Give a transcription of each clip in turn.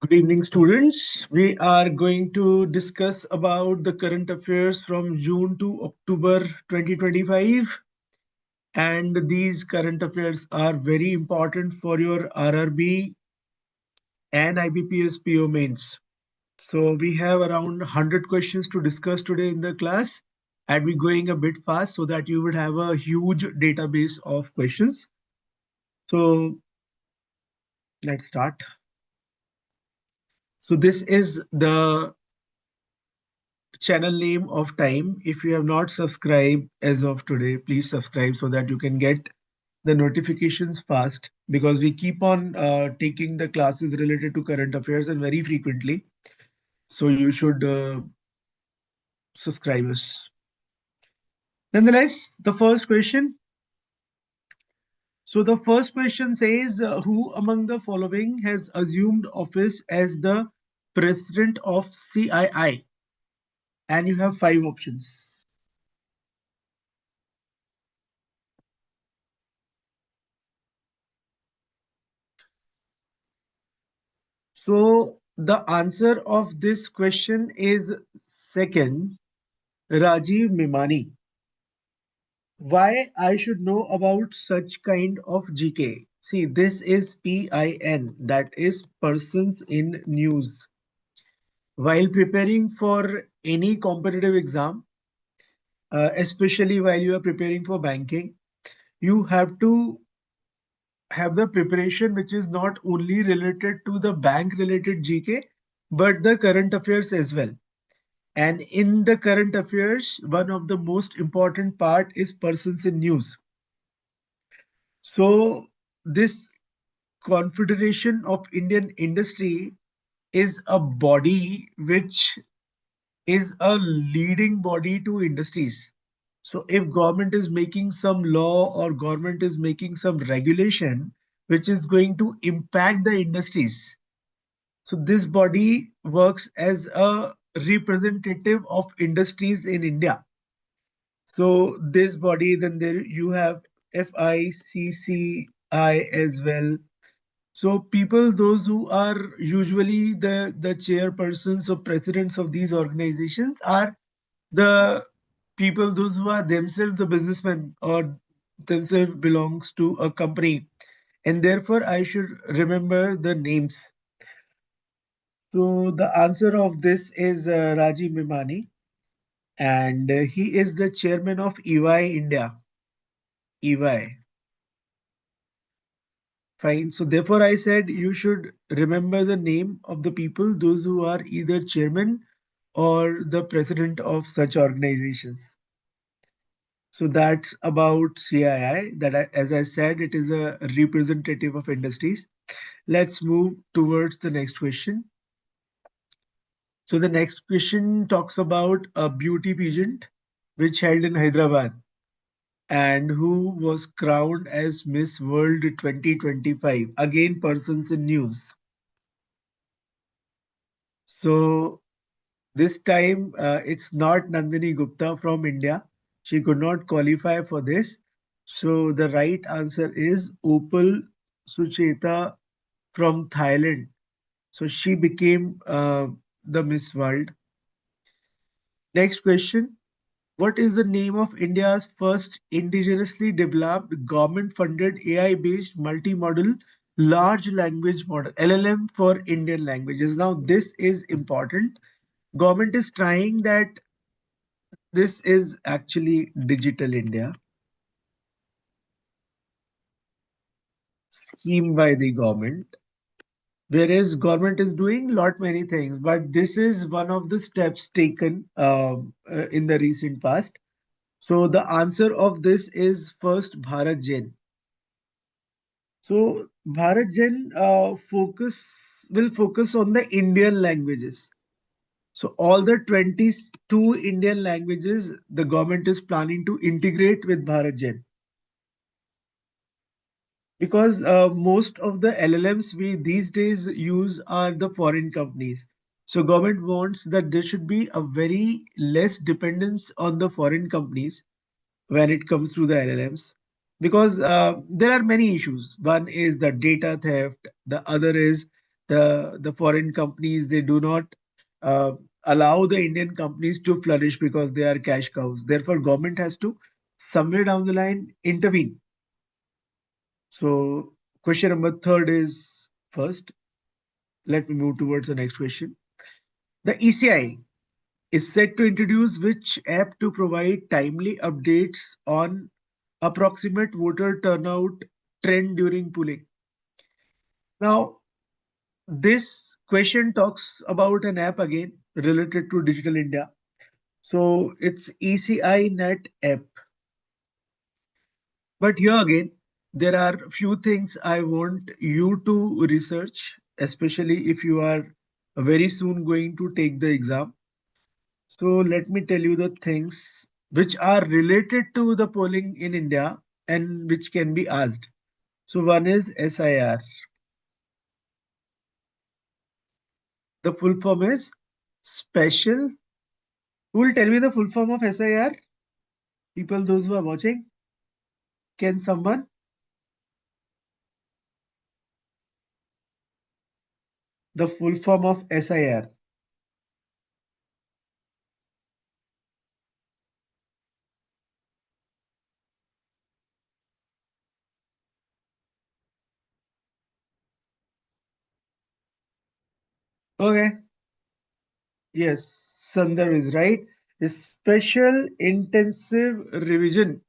Good evening, students. We are going to discuss about the current affairs from June to October 2025. And these current affairs are very important for your RRB and IBPSPO mains. So we have around 100 questions to discuss today in the class. And we're going a bit fast so that you would have a huge database of questions. So let's start. So this is the channel name of Time. If you have not subscribed as of today, please subscribe so that you can get the notifications fast, because we keep on taking the classes related to current affairs and very frequently. So you should subscribe us. Nonetheless, the first question. So the first question says, who among the following has assumed office as the president of CII? And you have five options. So the answer of this question is second, Rajiv Mimani. Why I should know about such kind of GK? See, this is PIN, that is persons in news. While preparing for any competitive exam, especially while you are preparing for banking, you have to have the preparation which is not only related to the bank related GK, but the current affairs as well. And in the current affairs, one of the most important part is persons in news. So this Confederation of Indian Industry is a body which is a leading body to industries. So if government is making some law or government is making some regulation which is going to impact the industries, so this body works as a representative of industries in India. So this body, then there you have FICCI as well. So people, those who are usually the chairpersons or presidents of these organizations are the people, those who are themselves the businessmen or themselves belongs to a company. And therefore, I should remember the names. So the answer of this is Rajiv Mimani, and he is the chairman of EY India. EY. Fine. So therefore, I said you should remember the name of the people, those who are either chairman or the president of such organizations. So that's about CII. As I said, it is a representative of industries. Let's move towards the next question. So the next question talks about a beauty pageant which held in Hyderabad, and who was crowned as Miss World 2025. Again, persons in news. So this time it's not Nandini Gupta from India. She could not qualify for this. So the right answer is Opal Sucheta from Thailand. So she became the Miss World. Next question. What is the name of India's first indigenously developed government-funded AI-based multimodal large language model, LLM, for Indian languages? Now, this is important. Government is trying that this is actually Digital India scheme by the government, whereas government is doing lot many things, but this is one of the steps taken in the recent past. So the answer of this is first Bharat Gen. So Bharat Gen will focus on the Indian languages. So all the 22 Indian languages the government is planning to integrate with Bharat Gen. Because most of the LLMs we these days use are the foreign companies. So government wants that there should be a very less dependence on the foreign companies when it comes to the LLMs, because there are many issues. One is the data theft, the other is The foreign companies, they do not uh, allow the Indian companies to flourish because they are cash cows. Therefore, government has to somewhere down the line intervene. So question number third is first. Let me move towards the next question. The ECI is set to introduce which app to provide timely updates on approximate voter turnout trend during polling. Now, this question talks about an app again related to Digital India. So it's ECI Net app. But here again, there are few things I want you to research, especially if you are very soon going to take the exam. So let me tell you the things which are related to the polling in India and which can be asked. So one is SIR. The full form is special. Who will tell me the full form of SIR? People, those who are watching, can someone? The full form of SIR. Okay. Yes, Sundar is right. Special intensive revision.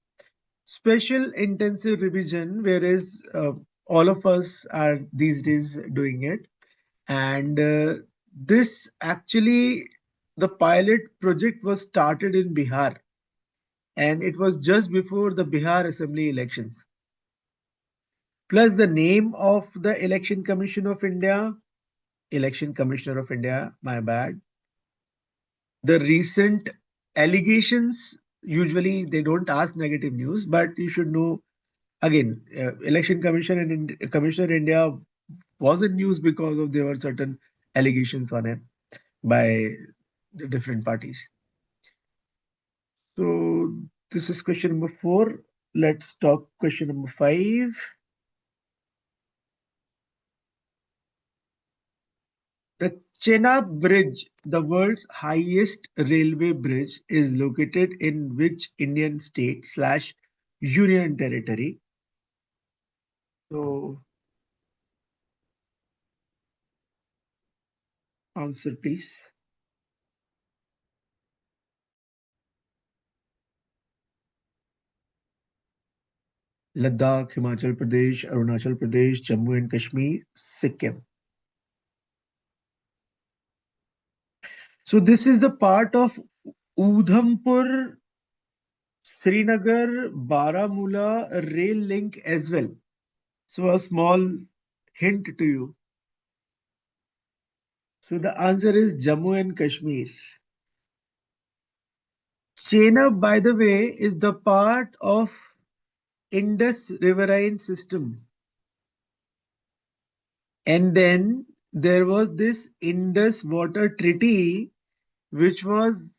Special intensive revision, whereas all of us are these days doing it. And this actually, the pilot project was started in Bihar. And it was just before the Bihar Assembly elections. Plus the name of the Election Commission of India, Election Commissioner of India, my bad. The recent allegations, usually they don't ask negative news, but you should know again, Election Commission and Commissioner India was in news because of there were certain allegations on him by the different parties. So this is question number 4. Let's talk question number 5. The Chenab Bridge, the world's highest railway bridge, is located in which Indian state slash union territory? So, answer please. Ladakh, Himachal Pradesh, Arunachal Pradesh, Jammu and Kashmir, Sikkim. So this is the part of Udhampur, Srinagar, Baramulla rail link as well. So a small hint to you. So the answer is Jammu and Kashmir. Chenab, by the way, is the part of Indus riverine system. And then there was this Indus Water Treaty, which was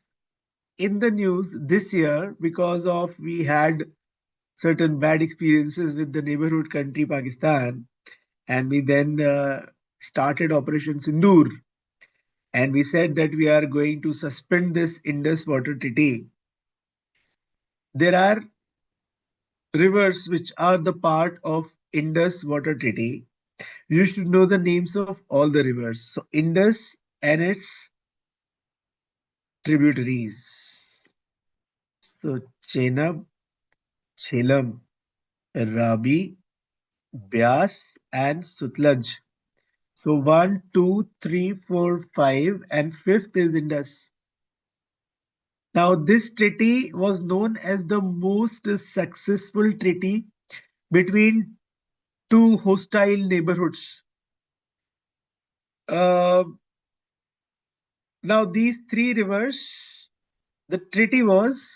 in the news this year because of we had certain bad experiences with the neighborhood country Pakistan, and we then started Operation Sindoor, and we said that we are going to suspend this Indus Water Treaty. There are rivers which are the part of Indus Water Treaty. You should know the names of all the rivers. So Indus and its tributaries. So Chenab, Jhelum, Rabi, Byas, and Sutlej. So 1, 2, 3, 4, 5, and fifth is Indus. Now, this treaty was known as the most successful treaty between two hostile neighborhoods. Uh, Now, these three rivers, the treaty was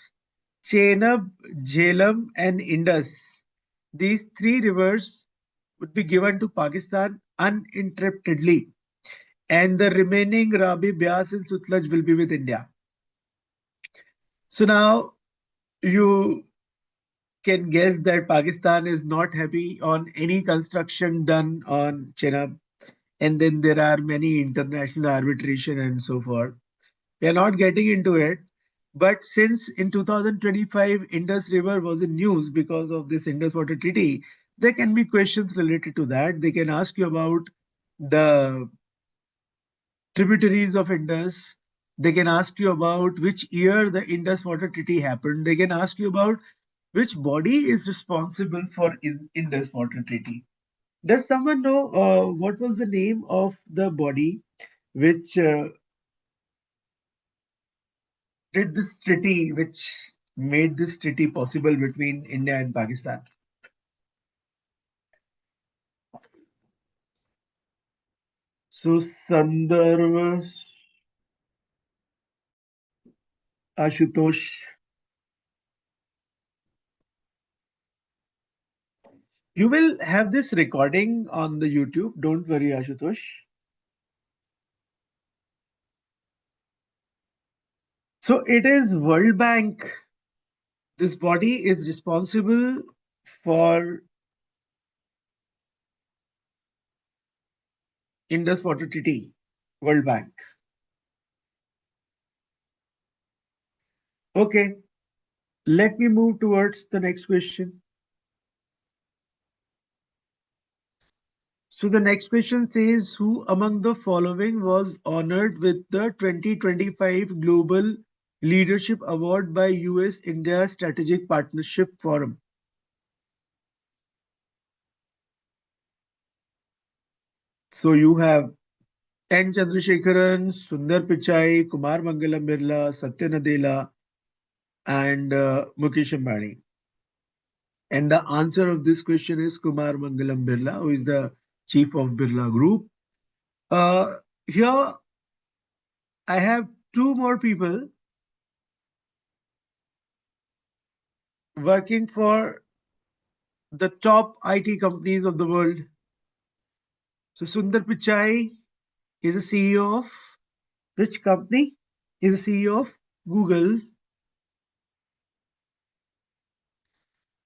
Chenab, Jhelum, and Indus. These three rivers would be given to Pakistan uninterruptedly, and the remaining Rabi, Byas, and Sutlej will be with India. So now you can guess that Pakistan is not happy on any construction done on Chenab. and then there are many international arbitration and so forth. We are not getting into it. But since in 2025, Indus River was in news because of this Indus Water Treaty, there can be questions related to that. They can ask you about the tributaries of Indus. They can ask you about which year the Indus Water Treaty happened. They can ask you about which body is responsible for Indus Water Treaty. Does someone know what was the name of the body which did this treaty, which made this treaty possible between India and Pakistan? So, Sandharv, Ashutosh, you will have this recording on the YouTube. Don't worry, Ashutosh. So, it is World Bank. This body is responsible for Indus Water Treaty, World Bank. Okay, let me move towards the next question. So the next question says, who among the following was honored with the 2025 Global Leadership Award by US-India Strategic Partnership Forum? So you have N. Chandrasekaran, Sundar Pichai, Kumar Mangalam Birla, Satya Nadella, and Mukesh Ambani. And the answer of this question is Kumar Mangalam Birla, who is the chief of Birla Group. Here I have two more people working for the top IT companies of the world. So Sundar Pichai is the CEO of which company? Is the CEO of Google.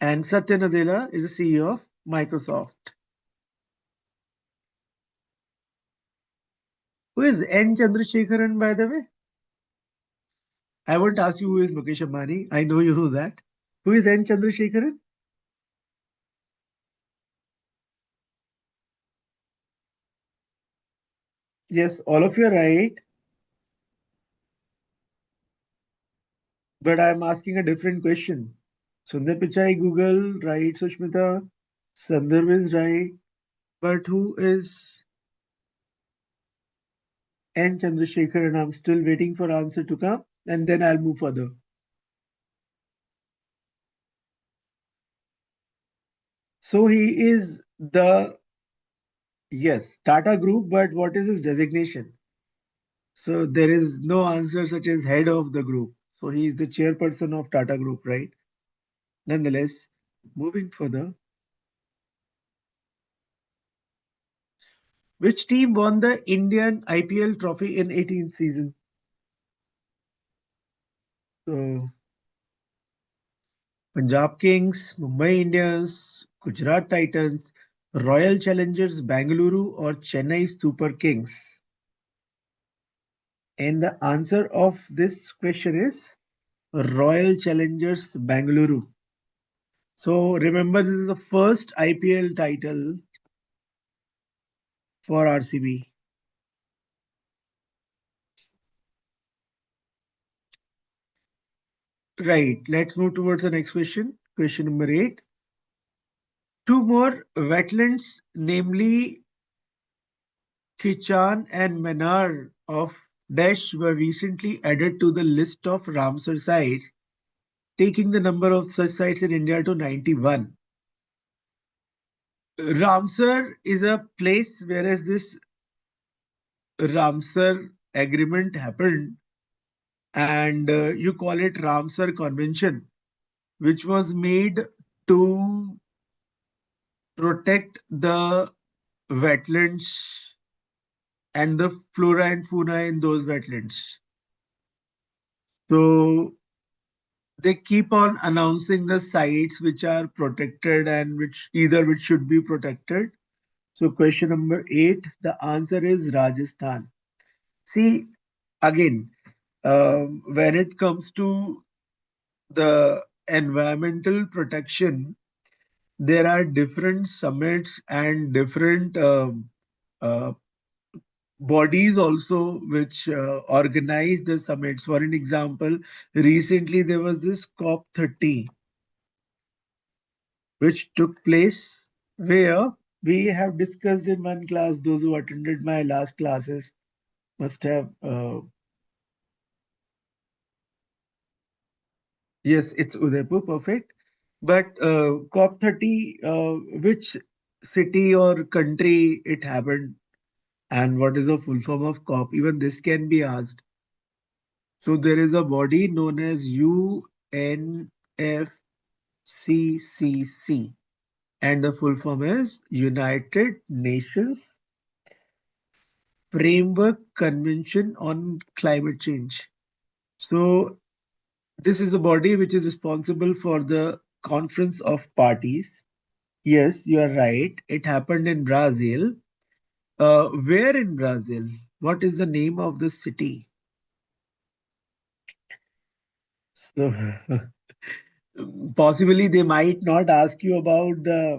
And Satya Nadella is the CEO of Microsoft. Who is N. Chandrasekaran, by the way? I won't ask you who is Mukesh Ambani. I know you know that. Who is N. Chandrasekaran? Yes, all of you are right. But I'm asking a different question. Sundar Pichai, Google, right, Sushmita? Sundar is right. But who is N. Chandrasekhar? I'm still waiting for answer to come, and then I'll move further. So he is the, yes, Tata Group, but what is his designation? So there is no answer such as head of the group. So he is the chairperson of Tata Group, right? Nonetheless, moving further, which team won the Indian IPL trophy in 18th season? So Punjab Kings, Mumbai Indians, Gujarat Titans, Royal Challengers Bangalore, or Chennai Super Kings? And the answer of this question is Royal Challengers Bangalore. So remember, this is the first IPL title for RCB. Right, let's move towards the next question. Question number 8. Two more wetlands, namely Kichan and Manar of Dash, were recently added to the list of Ramsar sites, taking the number of such sites in India to 91. Ramsar is a place whereas this Ramsar agreement happened, and you call it Ramsar Convention, which was made to protect the wetlands and the flora and fauna in those wetlands. So they keep on announcing the sites which are protected and which should be protected. So question number 8, the answer is Rajasthan. See, again, when it comes to the environmental protection, there are different summits and different uh, bodies also which organize the summits. For an example, recently there was this COP30 which took place where we have discussed in one class. Those who attended my last classes must have. Yes, it's Udaipur, perfect. But COP30, which city or country it happened, and what is the full form of COP? Even this can be asked. So there is a body known as UNFCCC, and the full form is United Nations Framework Convention on Climate Change. So this is a body which is responsible for the Conference of Parties. Yes, you are right. It happened in Brazil. Where in Brazil? What is the name of the city? So, possibly they might not ask you about uh,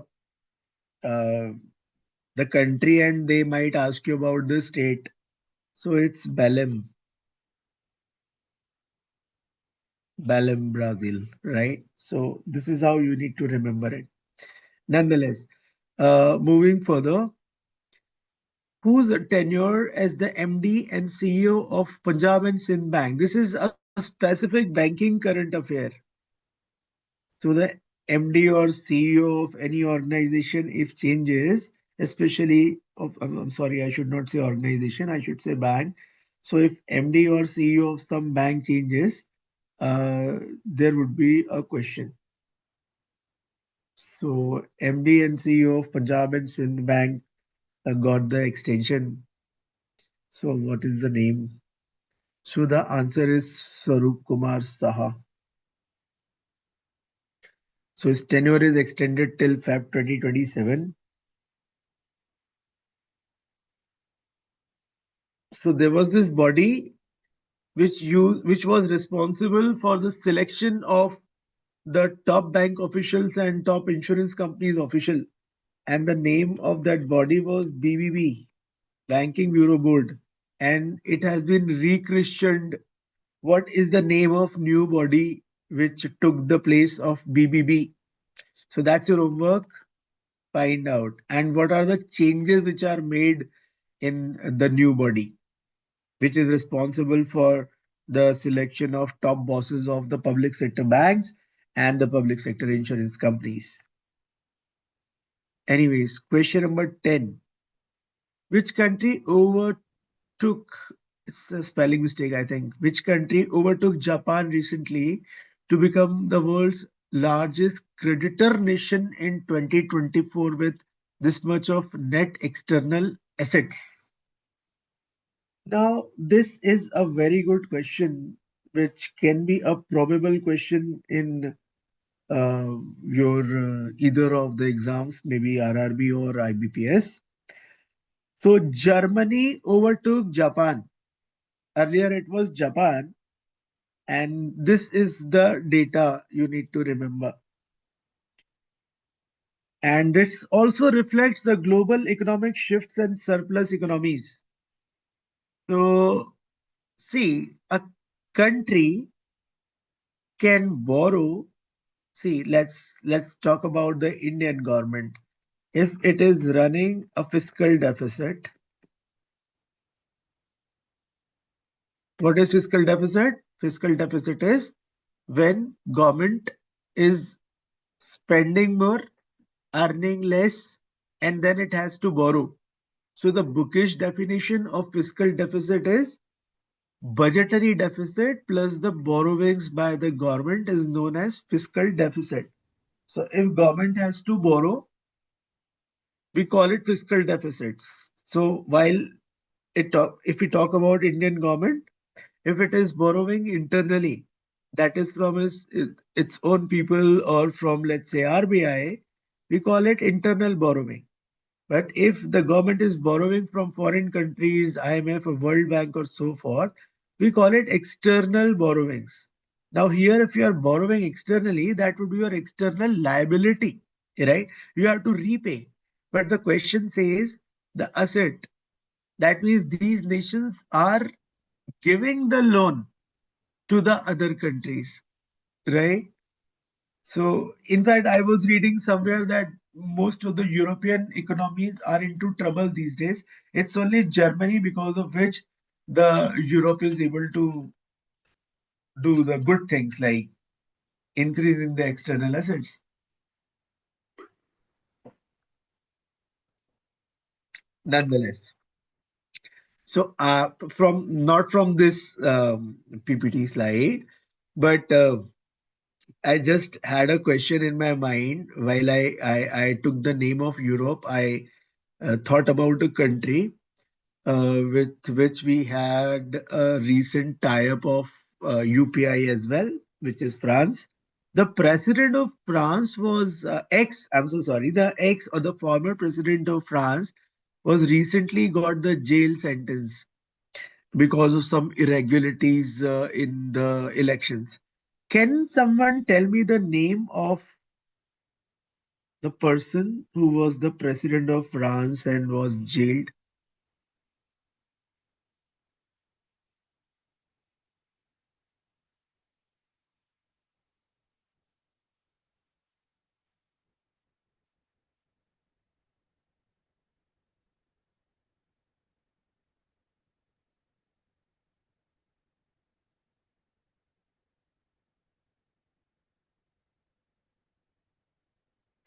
the country, and they might ask you about the state. So it's Belém, Brazil, right? So this is how you need to remember it. Nonetheless, moving further, whose tenure as the MD and CEO of Punjab and Sindh Bank? This is a specific banking current affair. So the MD or CEO of any organization, if changes, especially of, I'm sorry, I should not say organization, I should say bank. So if MD or CEO of some bank changes, there would be a question. So MD and CEO of Punjab and Sindh Bank got the extension. So what is the name? So the answer is Swaroop Kumar Saha. So his tenure is extended till Feb 2027. So there was this body which was responsible for the selection of the top bank officials and top insurance companies official, and the name of that body was BBB, Banking Bureau Board, and it has been rechristened. What is the name of new body which took the place of BBB? So that's your homework. Find out. And what are the changes which are made in the new body, which is responsible for the selection of top bosses of the public sector banks and the public sector insurance companies. Anyways, question number 10. Which country overtook, it's a spelling mistake, I think. Which country overtook Japan recently to become the world's largest creditor nation in 2024 with this much of net external assets? Now, this is a very good question, which can be a probable question in your either of the exams, maybe RRB or IBPS. So, Germany overtook Japan. Earlier, it was Japan, and this is the data you need to remember. And this also reflects the global economic shifts and surplus economies. So, see, a country can borrow. See, let's talk about the Indian government. If it is running a fiscal deficit, what is fiscal deficit? Fiscal deficit is when government is spending more, earning less, and then it has to borrow. So the bookish definition of fiscal deficit is budgetary deficit plus the borrowings by the government is known as fiscal deficit. So if government has to borrow, we call it fiscal deficits. So while if we talk about Indian government, if it is borrowing internally, that is from its own people or from, let's say, RBI, we call it internal borrowing. But if the government is borrowing from foreign countries, IMF or World Bank or so forth, we call it external borrowings. Now, here, if you are borrowing externally, that would be your external liability, right? You have to repay. But the question says the asset. That means these nations are giving the loan to the other countries, right? So, in fact, I was reading somewhere that most of the European economies are into trouble these days. It's only Germany because of which the Europe is able to do the good things like increasing the external assets. Nonetheless, so from not from this PPT slide, but I just had a question in my mind while I took the name of Europe. I thought about a country with which we had a recent tie-up of UPI as well, which is France. The president of France was I'm so sorry, the ex or the former president of France was recently got the jail sentence because of some irregularities in the elections. Can someone tell me the name of the person who was the president of France and was jailed?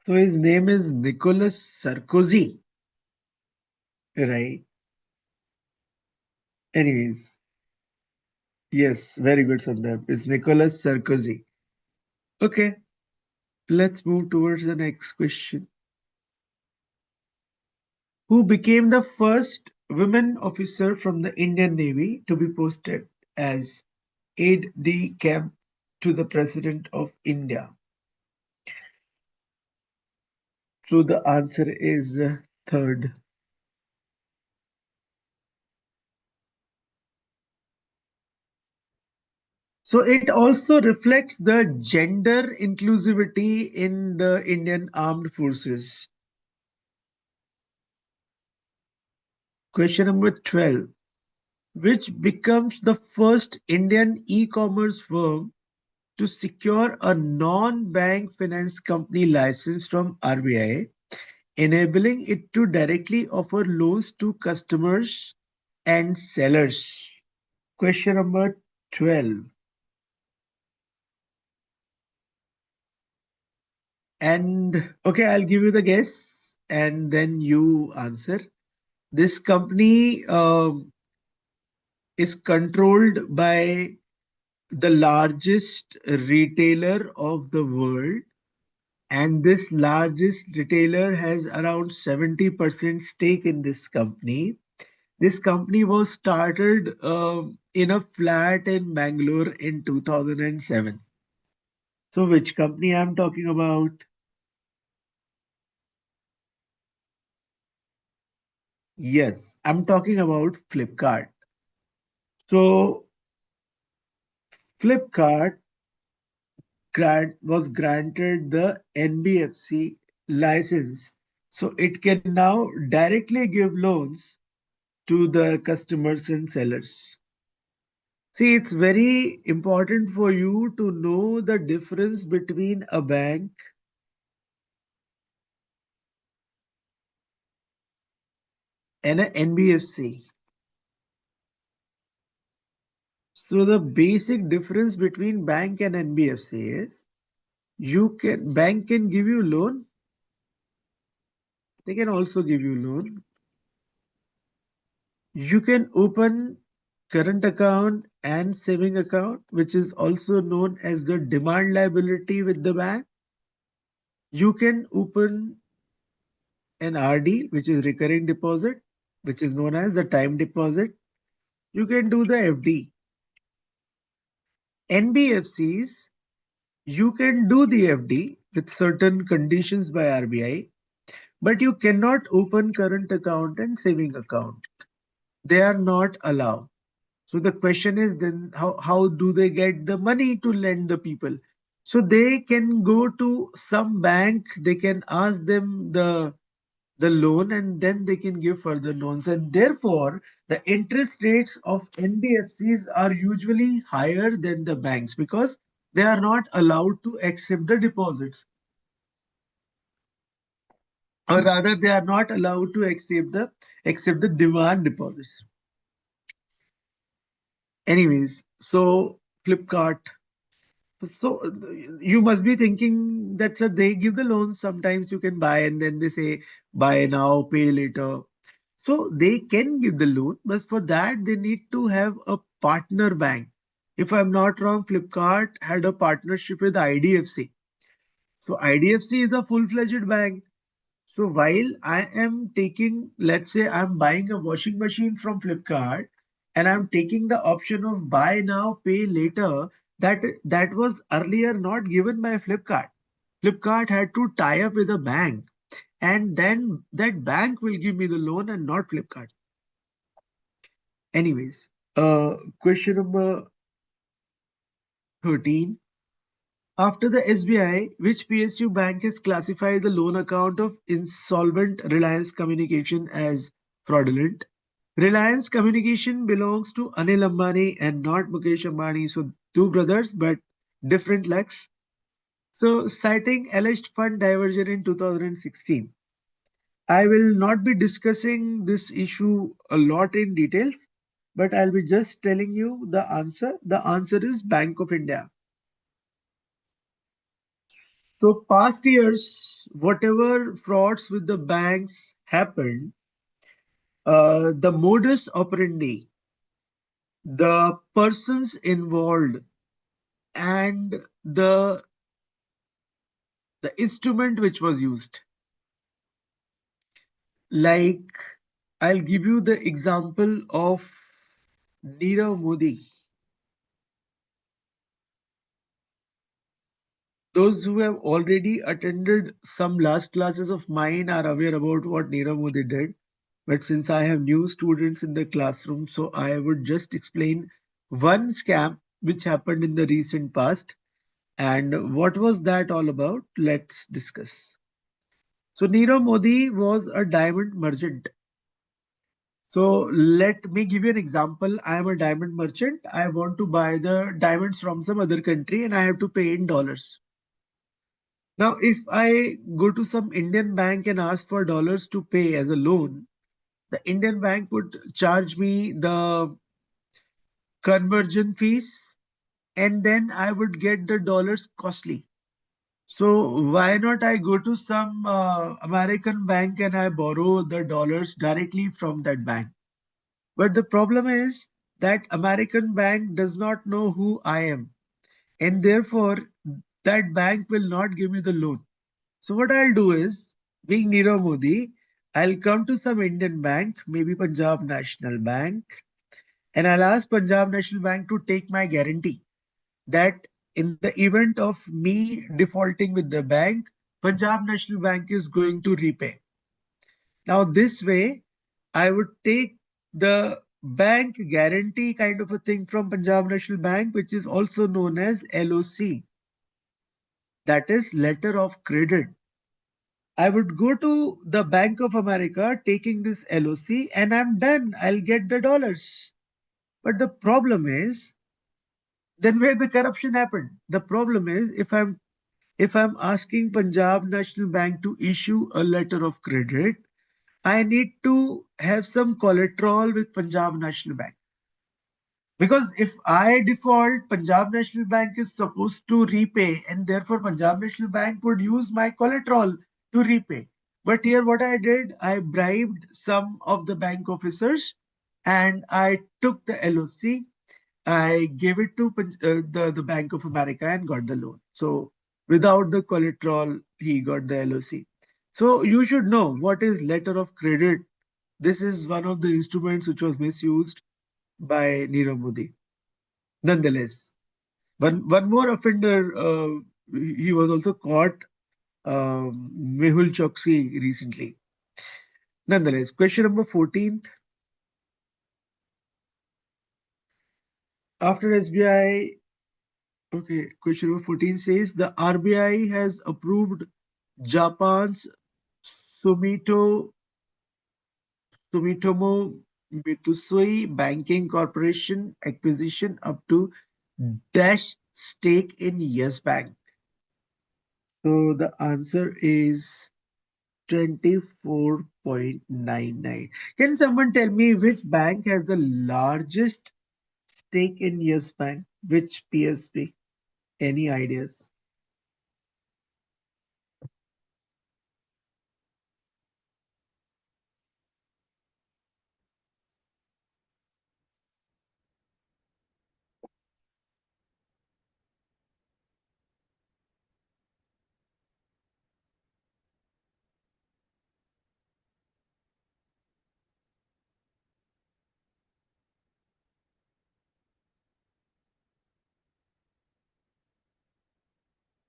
So his name is Nicolas Sarkozy, right? Anyways, yes, very good, Sundar. It's Nicolas Sarkozy. Okay, let's move towards the next question. Who became the first women officer from the Indian Navy to be posted as aide-de-camp to the President of India? So the answer is third. So it also reflects the gender inclusivity in the Indian Armed Forces. Question number 12. Which becomes the first Indian e-commerce firm to secure a non-bank finance company license from RBI, enabling it to directly offer loans to customers and sellers. Question number 12. And okay, I'll give you the guess and then you answer. This company is controlled by the largest retailer of the world, and this largest retailer has around 70% stake in this company. This company was started in a flat in Bangalore in 2007. So which company I'm talking about? Yes, I'm talking about Flipkart. So Flipkart was granted the NBFC license, so it can now directly give loans to the customers and sellers. See, it's very important for you to know the difference between a bank and an NBFC. So the basic difference between bank and NBFC is bank can give you loan, they can also give you loan. You can open current account and saving account, which is also known as the demand liability with the bank. You can open an RD, which is recurring deposit, which is known as the time deposit. You can do the FD. NBFCs, you can do the FD with certain conditions by RBI, But you cannot open current account and saving account. They are not allowed. So the question is then how do they get the money to lend the people? So they can go to some bank, they can ask them the loan and then they can give further loans. And therefore, the interest rates of NBFCs are usually higher than the banks because they are not allowed to accept the deposits. Or rather, they are not allowed to accept the demand deposits. Anyways, so Flipkart. So you must be thinking that sir, they give the loans. Sometimes you can buy and then they say buy now, pay later. So they can give the loan, but for that they need to have a partner bank. If I'm not wrong, Flipkart had a partnership with IDFC. So IDFC is a full-fledged bank. So while I am taking, let's say I'm buying a washing machine from Flipkart and I'm taking the option of buy now, pay later, that was earlier not given by Flipkart. Flipkart had to tie up with a bank and then that bank will give me the loan and not Flipkart. Anyways, question number 13. After the SBI, which PSU bank has classified the loan account of insolvent Reliance Communication as fraudulent? Reliance Communication belongs to Anil Ambani and not Mukesh Ambani. So, two brothers, but different legs. So, citing alleged fund diversion in 2016. I will not be discussing this issue a lot in details, but I'll be just telling you the answer. The answer is Bank of India. So past years, whatever frauds with the banks happened, the modus operandi, the persons involved, and the instrument which was used. Like I'll give you the example of Nirav Modi. Those who have already attended some last classes of mine are aware about what Nirav Modi did. But since I have new students in the classroom, so I would just explain one scam which happened in the recent past. And what was that all about? Let's discuss. So Nirav Modi was a diamond merchant. So let me give you an example. I am a diamond merchant. I want to buy the diamonds from some other country and I have to pay in dollars. Now, if I go to some Indian bank and ask for dollars to pay as a loan, the Indian bank would charge me the conversion fees and then I would get the dollars costly. So why not I go to some American bank and I borrow the dollars directly from that bank? But the problem is that American bank does not know who I am and therefore that bank will not give me the loan. So what I'll do is, being Nirav Modi, I'll come to some Indian bank, maybe Punjab National Bank, and I'll ask Punjab National Bank to take my guarantee that in the event of me defaulting with the bank, Punjab National Bank is going to repay. Now, this way, I would take the bank guarantee kind of a thing from Punjab National Bank, which is also known as LOC, that is letter of credit. I would go to the Bank of America taking this LOC and I'm done. I'll get the dollars. But the problem is, then where the corruption happened? The problem is if I'm asking Punjab National Bank to issue a letter of credit, I need to have some collateral with Punjab National Bank. Because if I default, Punjab National Bank is supposed to repay, and therefore Punjab National Bank would use my collateral to repay. But here, what I did, I bribed some of the bank officers and I took the LOC, I gave it to the Bank of America and got the loan. So without the collateral, he got the LOC. So you should know what is letter of credit. This is one of the instruments which was misused by Nirav Modi. Nonetheless, one more offender, he was also caught Mehul Choksi recently. Nonetheless, question number 14. After SBI, okay, question number 14 says the RBI has approved Japan's Sumito Sumitomo Mitsui Banking Corporation acquisition up to dash stake in Yes Bank. So the answer is 24.99. Can someone tell me which bank has the largest stake in Yes Bank? Which PSB? Any ideas?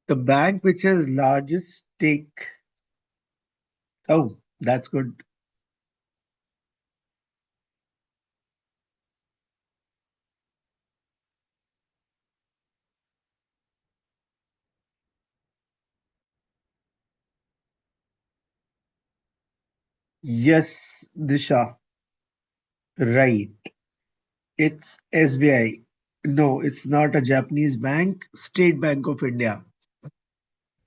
The bank which has largest stake. Oh, that's good. Yes, Disha. Right. It's SBI. No, it's not a Japanese bank. State Bank of India.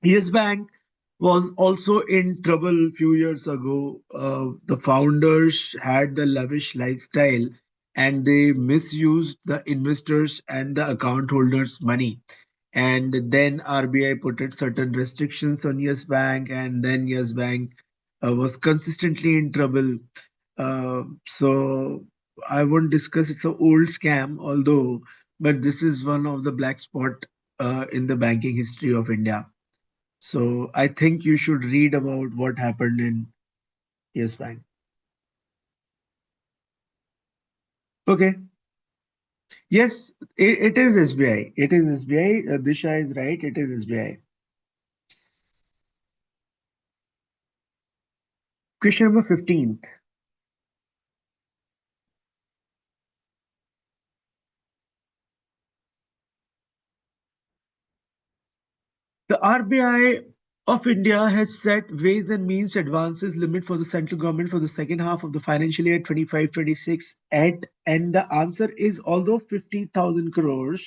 Yes Bank was also in trouble a few years ago. The founders had the lavish lifestyle and they misused the investors and the account holders' money. And then RBI put it certain restrictions on Yes Bank, and then Yes Bank was consistently in trouble. So I won't discuss it's an old scam, although, but this is one of the black spot in the banking history of India. So I think you should read about what happened in Yes Bank. Okay. Yes, it is SBI. It is SBI. Disha is right. It is SBI. Question number 15. The RBI of India has set ways and means advances limit for the central government for the second half of the financial year 25-26 at, and the answer is although 50,000 crores.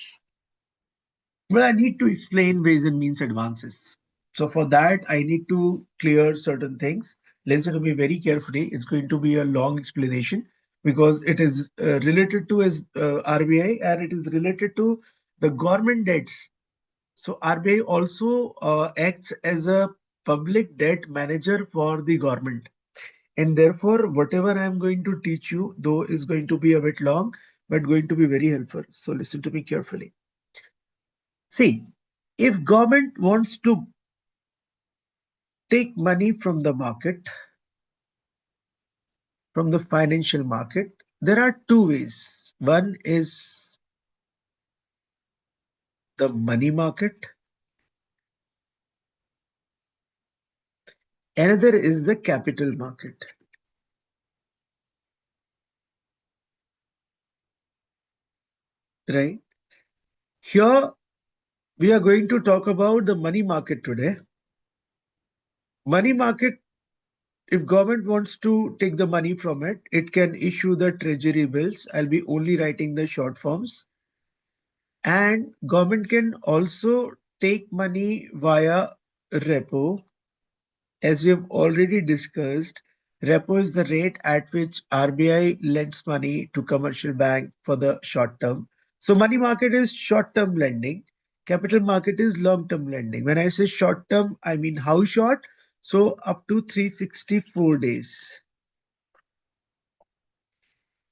Well, I need to explain ways and means advances. So for that, I need to clear certain things. Listen to me very carefully. It's going to be a long explanation because it is related to as RBI and it is related to the government debts. So RBI also acts as a public debt manager for the government. And therefore, whatever I'm going to teach you, though is going to be a bit long, but going to be very helpful. So listen to me carefully. See, if government wants to take money from the market, from the financial market, there are two ways. One is the money market, another is the capital market, right? Here we are going to talk about the money market today. Money market, if government wants to take the money from it, it can issue the treasury bills. I'll be only writing the short forms. And government can also take money via repo. As we have already discussed, repo is the rate at which RBI lends money to commercial bank for the short term. So money market is short term lending. Capital market is long term lending. When I say short term, I mean how short? So up to 364 days.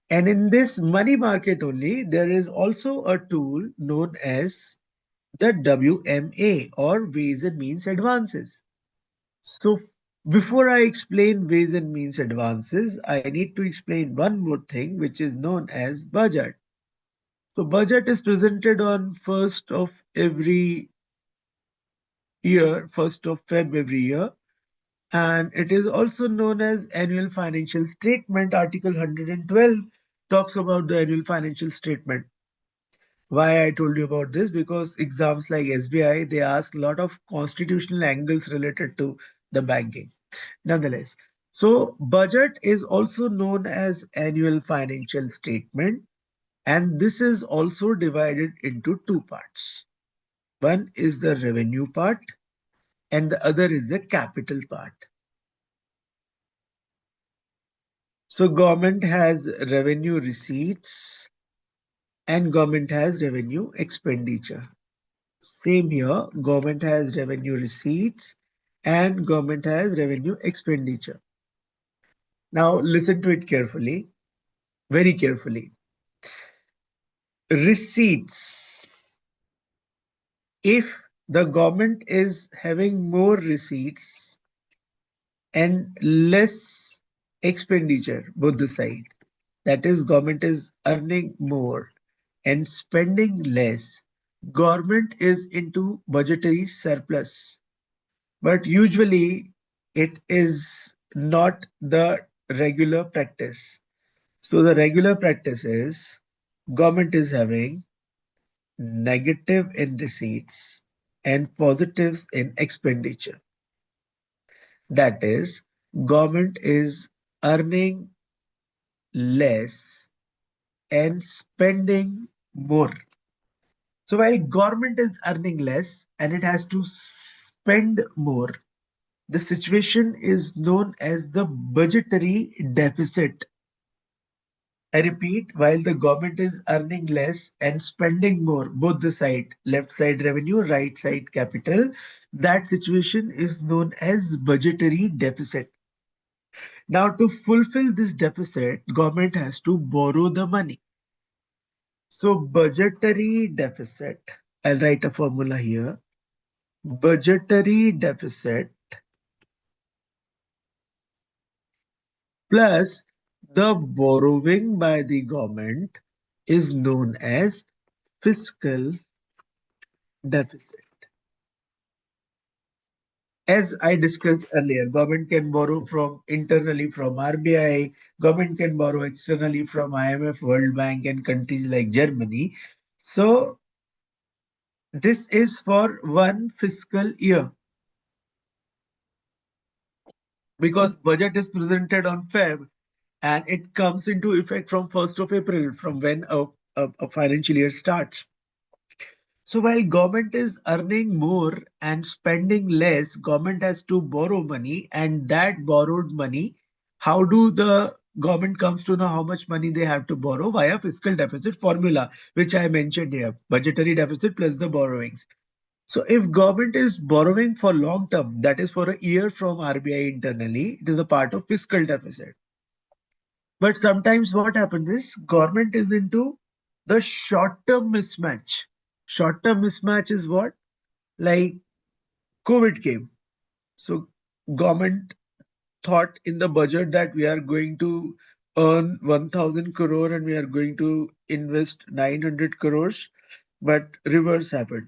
And in this money market only, there is also a tool known as the WMA or Ways and Means Advances. So before I explain ways and means advances, I need to explain one more thing which is known as budget. So budget is presented on first of every year, 1st of Feb every year. And it is also known as annual financial statement. Article 112 talks about the annual financial statement. Why I told you about this? Because exams like SBI, they ask a lot of constitutional angles related to the banking. Nonetheless, so budget is also known as annual financial statement, and this is also divided into two parts. One is the revenue part and the other is the capital part. So government has revenue receipts and government has revenue expenditure. Same here, government has revenue receipts and government has revenue expenditure. Now listen to it carefully, very carefully. Receipts. If the government is having more receipts and less expenditure, both the side, that is, government is earning more and spending less, government is into budgetary surplus. But usually it is not the regular practice. So the regular practice is government is having negative in receipts and positives in expenditure. That is, government is earning less and spending more. So while government is earning less and it has to spend more, the situation is known as the budgetary deficit. I repeat, while the government is earning less and spending more, both the side, left side revenue, right side capital, that situation is known as budgetary deficit. Now, to fulfill this deficit, government has to borrow the money. So, budgetary deficit, I'll write a formula here. Budgetary deficit plus the borrowing by the government is known as fiscal deficit. As I discussed earlier, government can borrow from internally from RBI, government can borrow externally from IMF, World Bank, and countries like Germany. So this is for one fiscal year because budget is presented on Feb and it comes into effect from 1st of April, from when a financial year starts. So while government is earning more and spending less, government has to borrow money, and that borrowed money, how do the government comes to know how much money they have to borrow? Via fiscal deficit formula, which I mentioned here, budgetary deficit plus the borrowings. So if government is borrowing for long term, that is for a year from RBI internally, it is a part of fiscal deficit. But sometimes what happens is government is into the short-term mismatch. Short-term mismatch is what? Like COVID came. So government thought in the budget that we are going to earn 1000 crore and we are going to invest 900 crores, but reverse happened.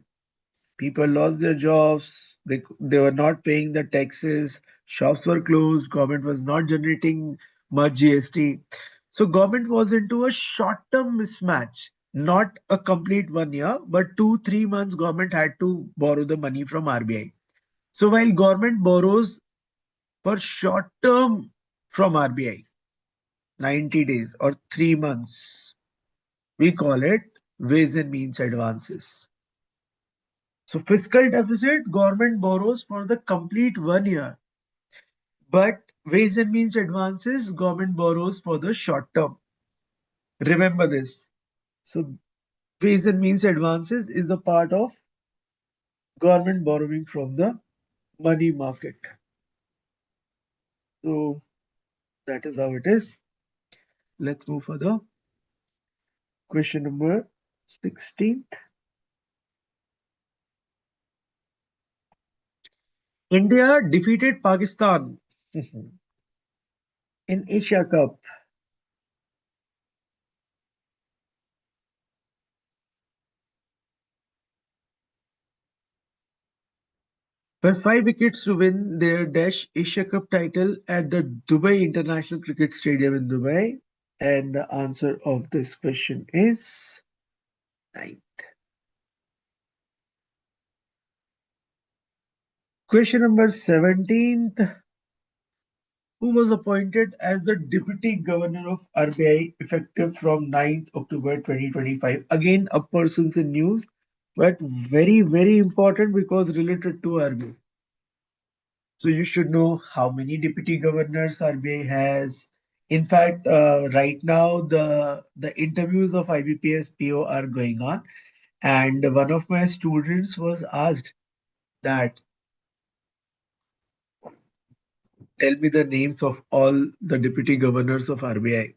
People lost their jobs. They were not paying the taxes. Shops were closed. Government was not generating much GST. So government was into a short-term mismatch, not a complete 1 year, but 2, 3 months government had to borrow the money from RBI. So while government borrows for short-term from RBI, 90 days or 3 months, we call it ways and means advances. So fiscal deficit, government borrows for the complete 1 year. But ways and means advances, government borrows for the short term. Remember this. So ways and means advances is a part of government borrowing from the money market. So that is how it is. Let's move further. Question number 16. India defeated Pakistan in Asia Cup. With 5 wickets to win their Dash Asia Cup title at the Dubai International Cricket Stadium in Dubai. And the answer of this question is 9. Question number 17th. Who was appointed as the Deputy Governor of RBI effective from 9th October 2025? Again, a person's in news, but very, very important because related to RBI. So you should know how many deputy governors RBI has. In fact, right now the interviews of IBPSPO are going on, and one of my students was asked that tell me the names of all the deputy governors of RBI.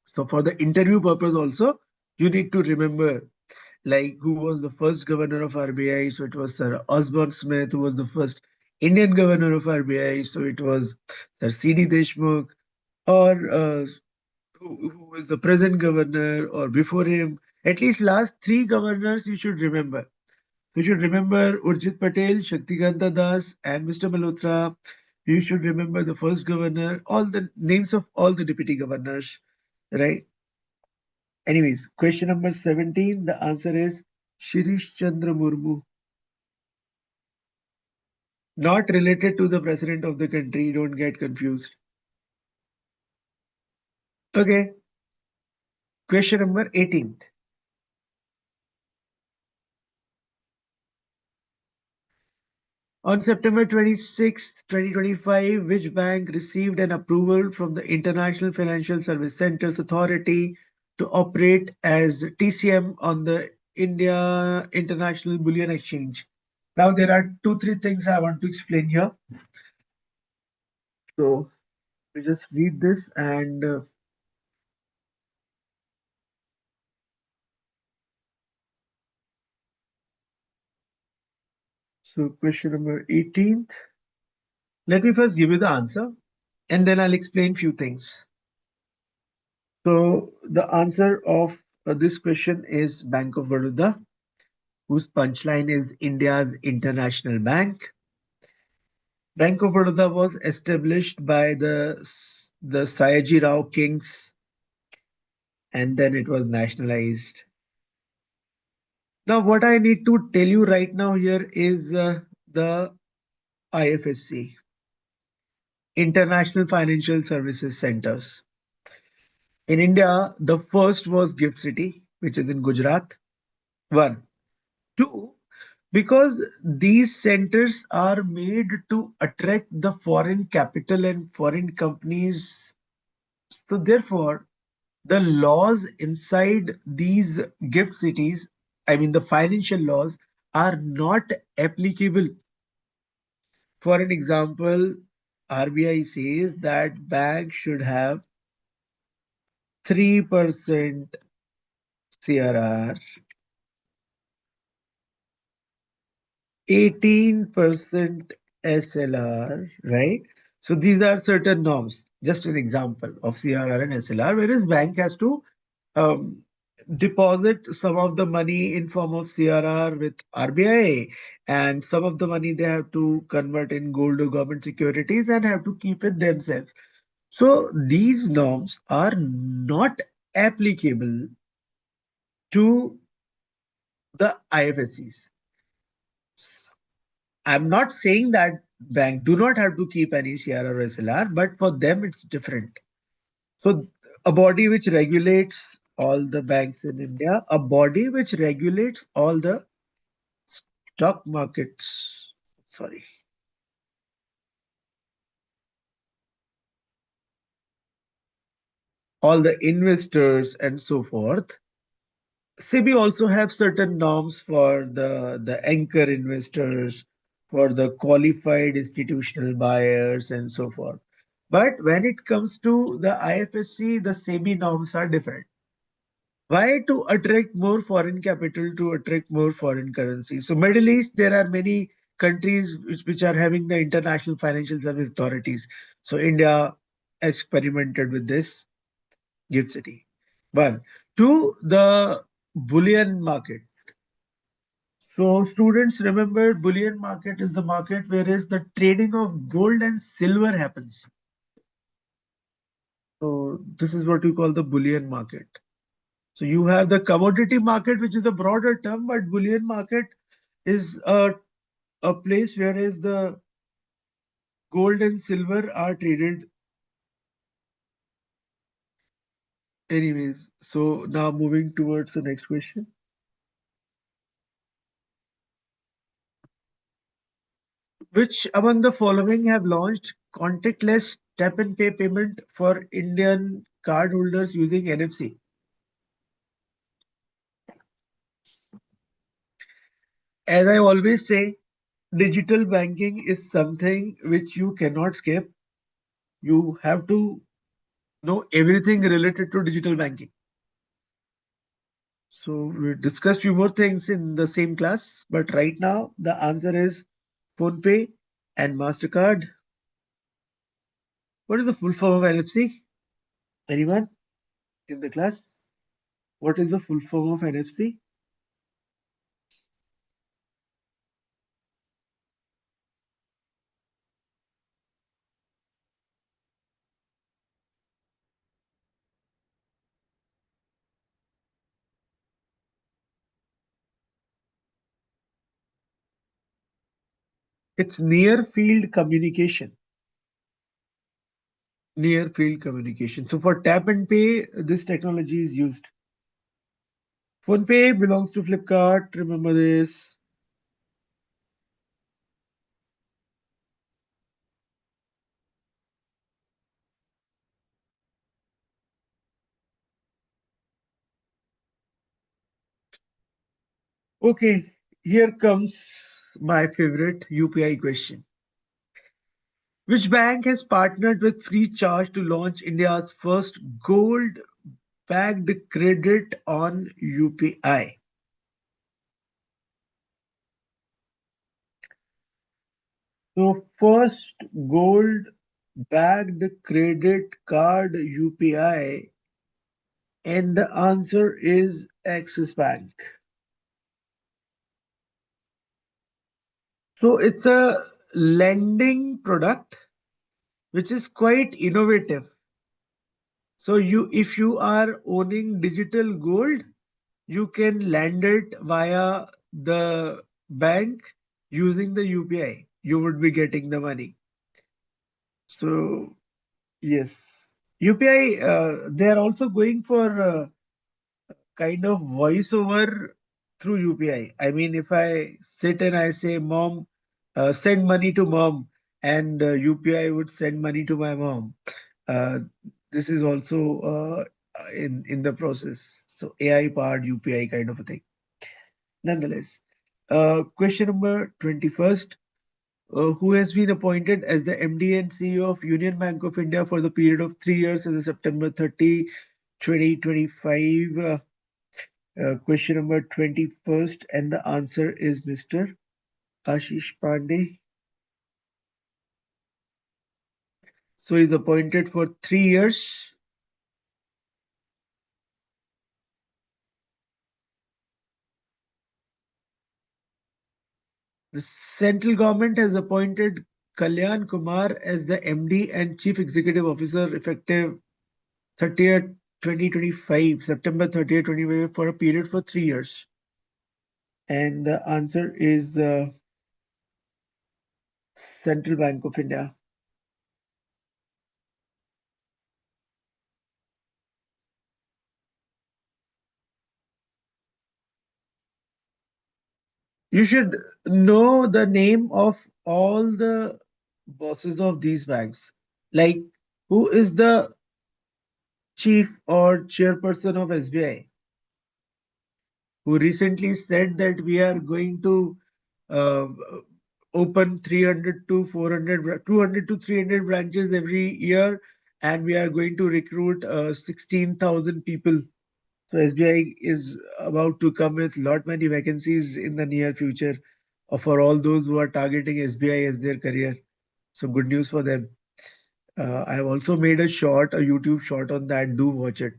So for the interview purpose also, you need to remember like who was the first governor of RBI. So it was Sir Osborne Smith, who was the first Indian governor of RBI. So it was Sir C.D. Deshmukh, or who was the present governor, or before him. At least last three governors you should remember. You should remember Urjit Patel, Shaktikanta Das, and Mr. Malhotra. You should remember the first governor, all the names of all the deputy governors, right? Anyways, question number 17, the answer is Shirish Chandra Murmu. Not related to the president of the country, don't get confused. Okay, question number 18th. On September 26, 2025, which bank received an approval from the International Financial Service Centers Authority to operate as TCM on the India International Bullion Exchange? Now, there are two, three things I want to explain here. So, we just read this and so question number 18th. Let me first give you the answer and then I'll explain few things. So the answer of this question is Bank of Baroda, whose punchline is India's international bank. Bank of Baroda was established by the Sayaji Rao kings and then it was nationalized. Now what I need to tell you right now here is the IFSC, International Financial Services Centers. In India, the first was Gift City, which is in Gujarat. One. Two, because these centers are made to attract the foreign capital and foreign companies. So therefore, the laws inside these gift cities, I mean the financial laws, are not applicable. For an example, RBI says that bank should have 3% CRR, 18% SLR, right? So these are certain norms. Just an example of CRR and SLR, whereas bank has to um, deposit some of the money in form of CRR with RBI, and some of the money they have to convert in gold or government securities and have to keep it themselves. So these norms are not applicable to the IFSCs. I'm not saying that bank do not have to keep any CRR or SLR, but for them it's different. So a body which regulates all the banks in India, a body which regulates all the stock markets, sorry, all the investors and so forth. SEBI also have certain norms for the anchor investors, for the qualified institutional buyers and so forth. But when it comes to the IFSC, the SEBI norms are different. Why? To attract more foreign capital, to attract more foreign currency. So Middle East, there are many countries which are having the international financial service authorities. So India experimented with this gift city. One. Two, the bullion market. So students remember bullion market is the market whereas the trading of gold and silver happens. So this is what you call the bullion market. So you have the commodity market, which is a broader term, but bullion market is a place whereas the gold and silver are traded. Anyways, so now moving towards the next question. Which among the following have launched contactless tap and pay payment for Indian cardholders using NFC? As I always say, digital banking is something which you cannot skip. You have to know everything related to digital banking. So we discussed few more things in the same class, but right now the answer is PhonePe and MasterCard. What is the full form of NFC? Anyone in the class? What is the full form of NFC? It's near field communication. Near field communication. So for tap and pay, this technology is used. PhonePe belongs to Flipkart. Remember this. Okay, here comes my favorite UPI question. Which bank has partnered with Freecharge to launch India's first gold backed credit on UPI? So, first gold backed credit card UPI, and the answer is Axis Bank. So, it's a lending product which is quite innovative. So, if you are owning digital gold, you can lend it via the bank using the UPI. You would be getting the money. So, yes, UPI, they are also going for kind of voiceover through UPI. I mean, if I sit and I say, Mom, send money to mom, and UPI would send money to my mom. Uh, this is also in the process. So AI powered UPI kind of a thing. Nonetheless, question number 21st. Who has been appointed as the MD and CEO of Union Bank of India for the period of 3 years as of September 30, 2025? Question number 21st, and the answer is Mr. Ashish Pandey. So he's appointed for 3 years. The central government has appointed Kalyan Kumar as the MD and Chief Executive Officer effective 30th 2025, September 30th, 2025, for a period for 3 years. And the answer is Central Bank of India. You should know the name of all the bosses of these banks. Like, who is the chief or chairperson of SBI, who recently said that we are going to uh, open 300 to 400, 200 to 300 branches every year, and we are going to recruit 16,000 people. So SBI is about to come with lot many vacancies in the near future for all those who are targeting SBI as their career. So good news for them. I have also made a YouTube short on that. Do watch it.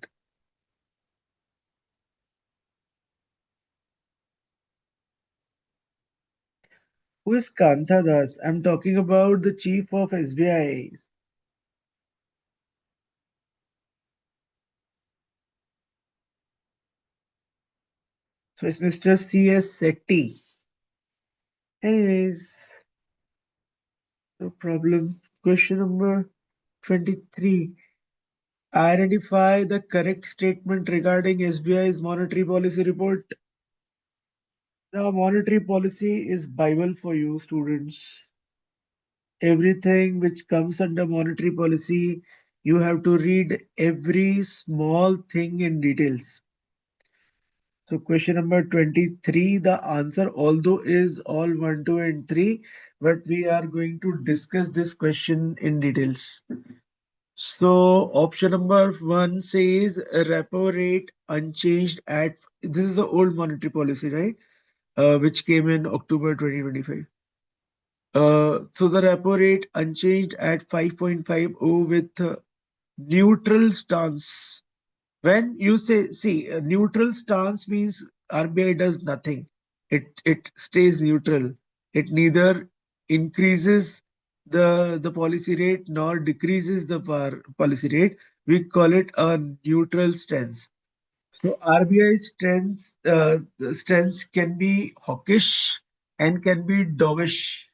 Who is Kantha Das? I'm talking about the chief of SBI. So it's Mr. C.S. Sethi. Anyways, no problem. Question number 23. Identify the correct statement regarding SBI's monetary policy report. Now, monetary policy is Bible for you students. Everything which comes under monetary policy, you have to read every small thing in details. So question number 23, the answer although is all 1, 2 and 3, but we are going to discuss this question in details. So option number 1 says repo rate unchanged at, this is the old monetary policy, right? Which came in October 2025. So the repo rate unchanged at 5.50 with neutral stance. When you say, see, a neutral stance means RBI does nothing. It stays neutral. It neither increases the policy rate nor decreases the policy rate. We call it a neutral stance. So RBI's stance can be hawkish and can be dovish.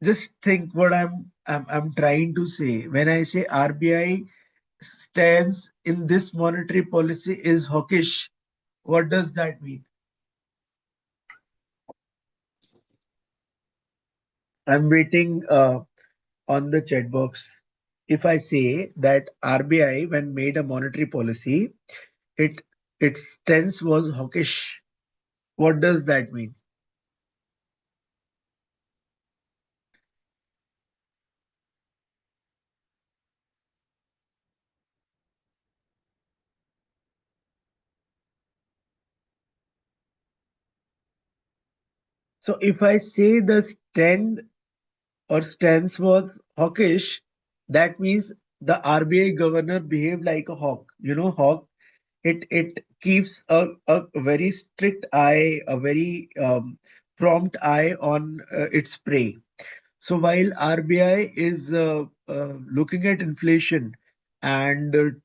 Just think what I'm trying to say. When I say RBI stance in this monetary policy is hawkish, what does that mean? I'm waiting on the chat box. If I say that RBI, when made a monetary policy, it its stance was hawkish, what does that mean? So if I say the stand or stance was hawkish, that means the RBI governor behaved like a hawk. You know, hawk, it keeps a very strict eye, a very prompt eye on its prey. So while RBI is looking at inflation and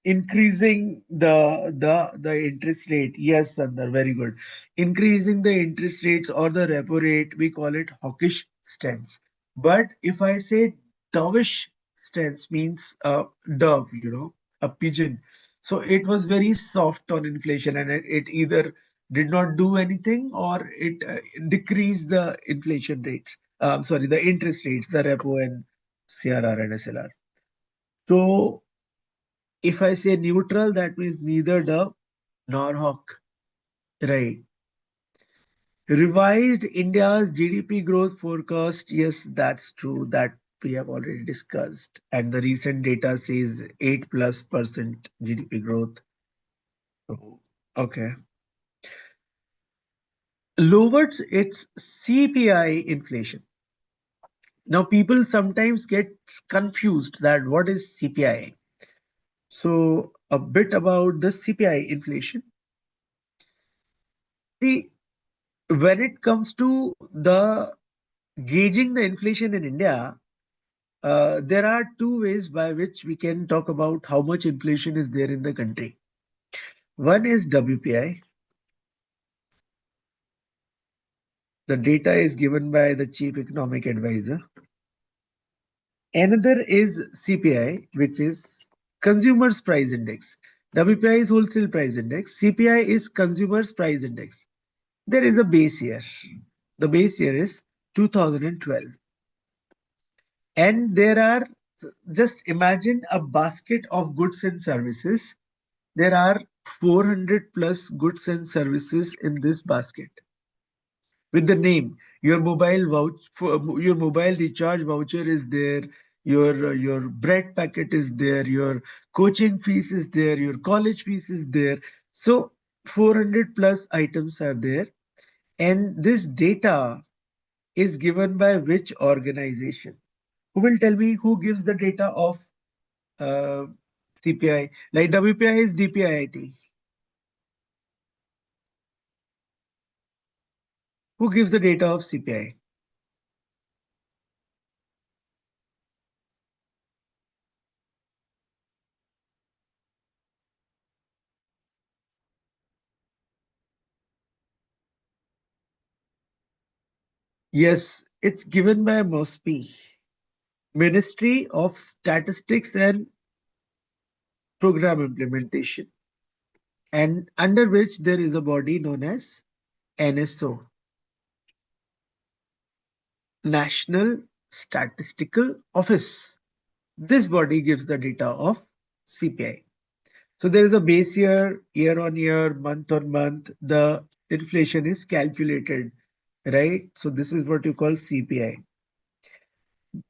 increasing the interest rate, yes, Sandar, very good. Increasing the interest rates or the repo rate, we call it hawkish stance. But if I say dovish stance means dove, a pigeon. So it was very soft on inflation, and it either did not do anything or it decreased the inflation rates. Sorry, the interest rates, the repo and CRR and SLR. So if I say neutral, that means neither dove nor hawk. Right. Revised India's GDP growth forecast. Yes, that's true. That we have already discussed. And the recent data says 8+% GDP growth. Oh, okay. Lowered its CPI inflation. Now, people sometimes get confused that what is CPI? So, a bit about the CPI inflation. See, when it comes to the gauging the inflation in India, there are two ways by which we can talk about how much inflation is there in the country. One is WPI. The data is given by the chief economic advisor. Another is CPI, which is consumers price index. WPI is wholesale price index. CPI is consumers price index. There is a base year. The base year is 2012. And there are, just imagine a basket of goods and services. There are 400 plus goods and services in this basket with the name. Your mobile your mobile recharge voucher is there. Your bread packet is there. Your coaching fees is there. Your college fees is there. So 400 plus items are there, and this data is given by which organization? Who will tell me who gives the data of uh, CPI? Like WPI is DPIIT. Who gives the data of CPI? Yes, it's given by MOSPI, Ministry of Statistics and Program Implementation, and under which there is a body known as NSO, National Statistical Office. This body gives the data of CPI. So there is a base year, year on year, month on month, the inflation is calculated, right? So this is what you call CPI.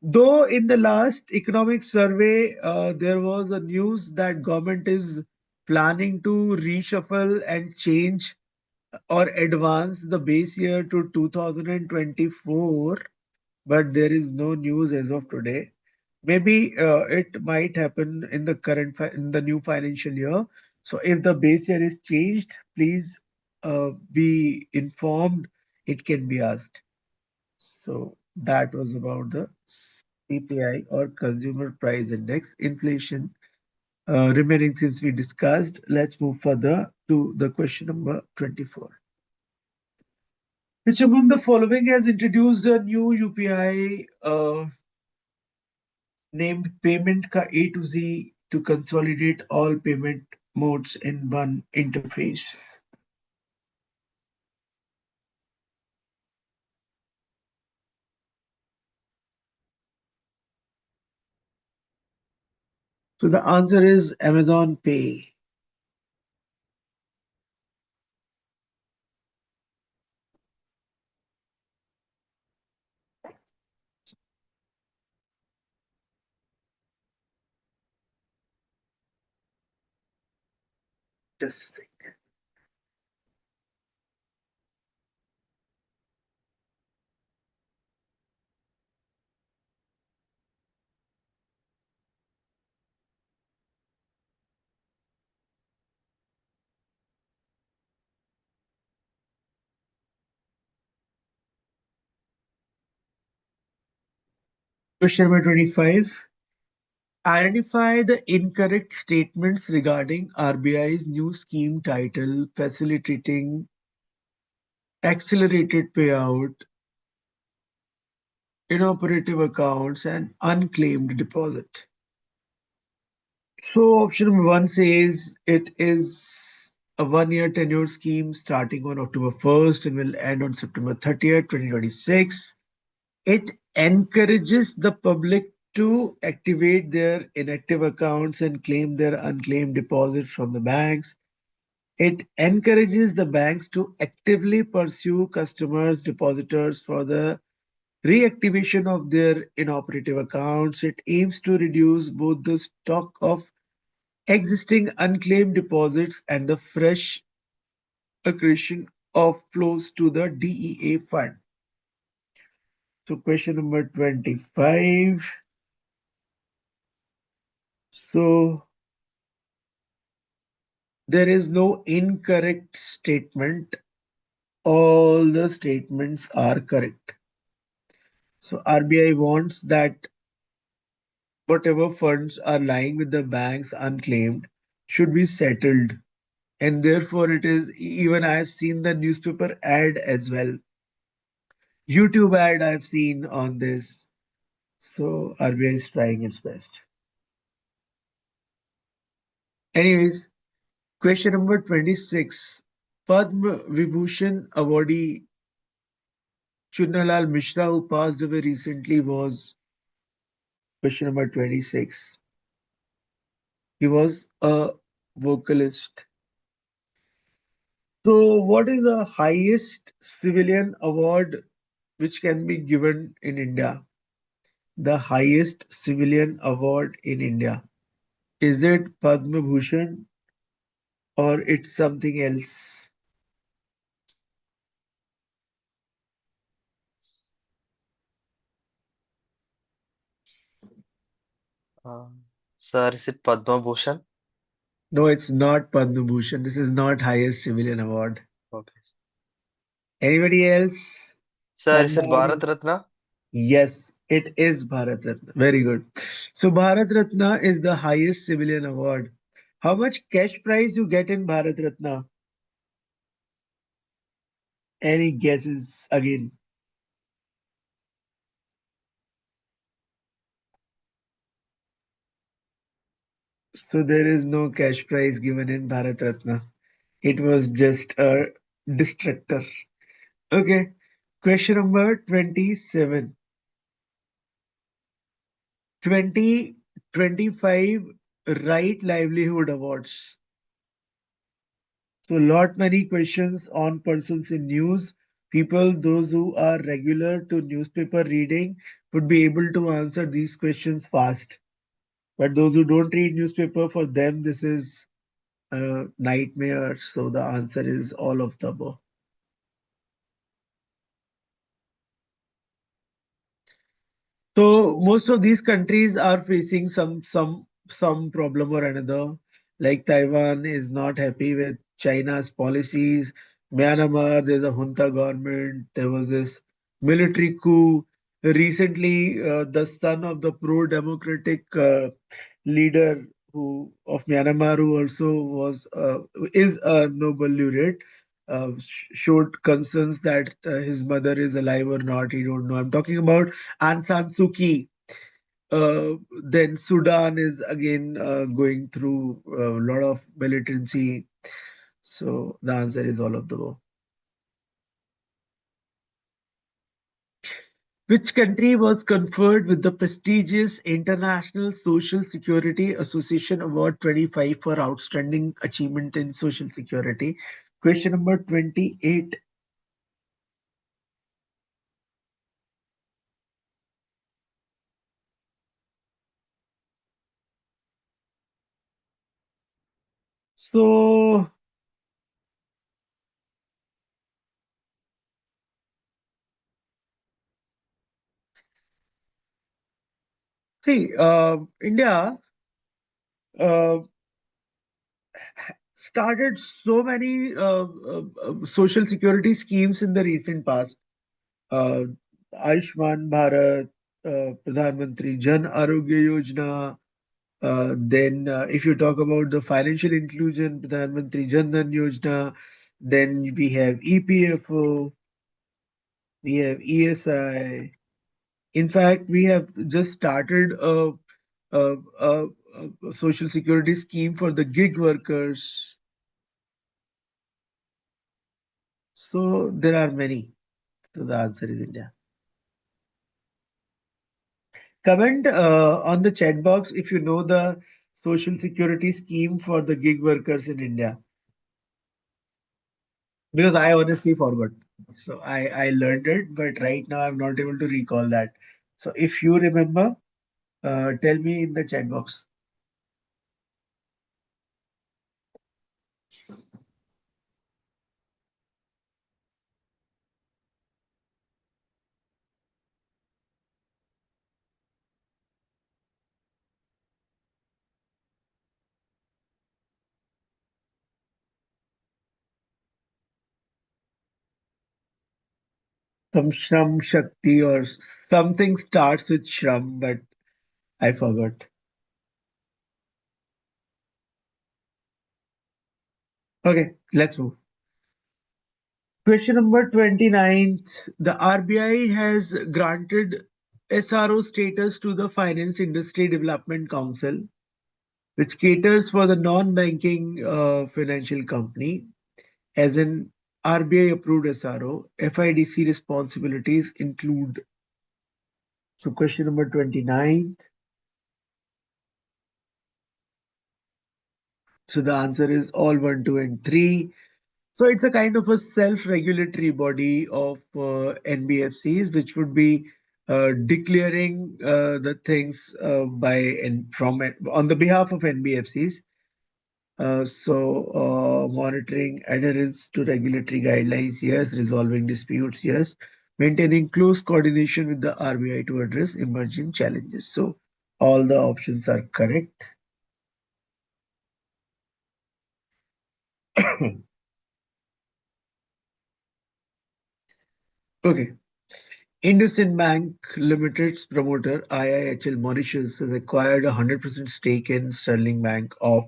Though in the last economic survey, there was a news that government is planning to reshuffle and change or advance the base year to 2024, but there is no news as of today. Maybe it might happen in the in the new financial year. So if the base year is changed, please be informed. It can be asked. So that was about the CPI or Consumer Price Index inflation. Remaining things we discussed, let's move further to the question number 24. Which among the following has introduced a new UPI named Payment Ka A to Z to consolidate all payment modes in one interface? So the answer is Amazon Pay. Just a second. Question number 25. Identify the incorrect statements regarding RBI's new scheme title facilitating accelerated payout, inoperative accounts, and unclaimed deposit. So option number one says it is a 1 year tenure scheme starting on October 1st and will end on September 30th, 2026. It encourages the public to activate their inactive accounts and claim their unclaimed deposits from the banks. It encourages the banks to actively pursue customers, depositors for the reactivation of their inoperative accounts. It aims to reduce both the stock of existing unclaimed deposits and the fresh accretion of flows to the DEA fund. So question number 25. So there is no incorrect statement. All the statements are correct. So RBI wants that whatever funds are lying with the banks unclaimed should be settled. And therefore, it is even I have seen the newspaper ad as well. YouTube ad I've seen on this. So RBI is trying its best. Anyways, question number 26. Padma Vibhushan awardee Chunalal Mishra, who passed away recently, was question number 26. He was a vocalist. So, what is the highest civilian award which can be given in India? The highest civilian award in India. Is it Padma Bhushan or it's something else? Uh, Sir, is it Padma Bhushan? No, it's not Padma Bhushan. This is not highest civilian award. Okay. Anybody else? Sir, is it Someone? Bharat Ratna? Yes, it is Bharat Ratna. Very good. So Bharat Ratna is the highest civilian award. How much cash prize you get in Bharat Ratna? Any guesses again? So there is no cash prize given in Bharat Ratna. It was just a distractor. Okay. Question number 27. 2025 Right Livelihood Awards. So lot many questions on persons in news. People, those who are regular to newspaper reading would be able to answer these questions fast. But those who don't read newspaper, for them this is a nightmare. So the answer is all of the above. So most of these countries are facing some problem or another. Like Taiwan is not happy with China's policies. Myanmar, there's a junta government. There was this military coup. Recently, the son of the pro-democratic leader who of Myanmar, who also was is a Nobel laureate, showed concerns that his mother is alive or not. He don't know. I'm talking about Aung San Suu Kyi. Then Sudan is again going through a lot of militancy. So the answer is all of the above. Which country was conferred with the prestigious International Social Security Association Award 25 for outstanding achievement in social security? Question number 28. So, see, India uh, started so many social security schemes in the recent past. Uh, Ayushman Bharat, Pradhan Mantri Jan Arogya Yojana. Then, if you talk about the financial inclusion, Pradhan Mantri Jan Dhan Yojana. Then we have EPFO, we have ESI. In fact, we have just started a, a, a social security scheme for the gig workers. So there are many. So the answer is India. Comment on the chat box if you know the social security scheme for the gig workers in India. Because I honestly forgot. So I learned it, but right now I'm not able to recall that. So if you remember, tell me in the chat box. Some Shram Shakti or something starts with Shram, but I forgot. Okay, let's move. Question number 29th. The RBI has granted SRO status to the Finance Industry Development Council, which caters for the non-banking financial company. As an RBI approved SRO, FIDC responsibilities include. So question number 29. So the answer is all 1, 2, and 3. So it's a kind of a self-regulatory body of NBFCs, which would be declaring the things by and from on the behalf of NBFCs. Monitoring adherence to regulatory guidelines, yes. Resolving disputes, yes. Maintaining close coordination with the RBI to address emerging challenges. So all the options are correct. Okay. IndusInd Bank Limited's promoter IIHL Mauritius has acquired a 100% stake in Sterling Bank of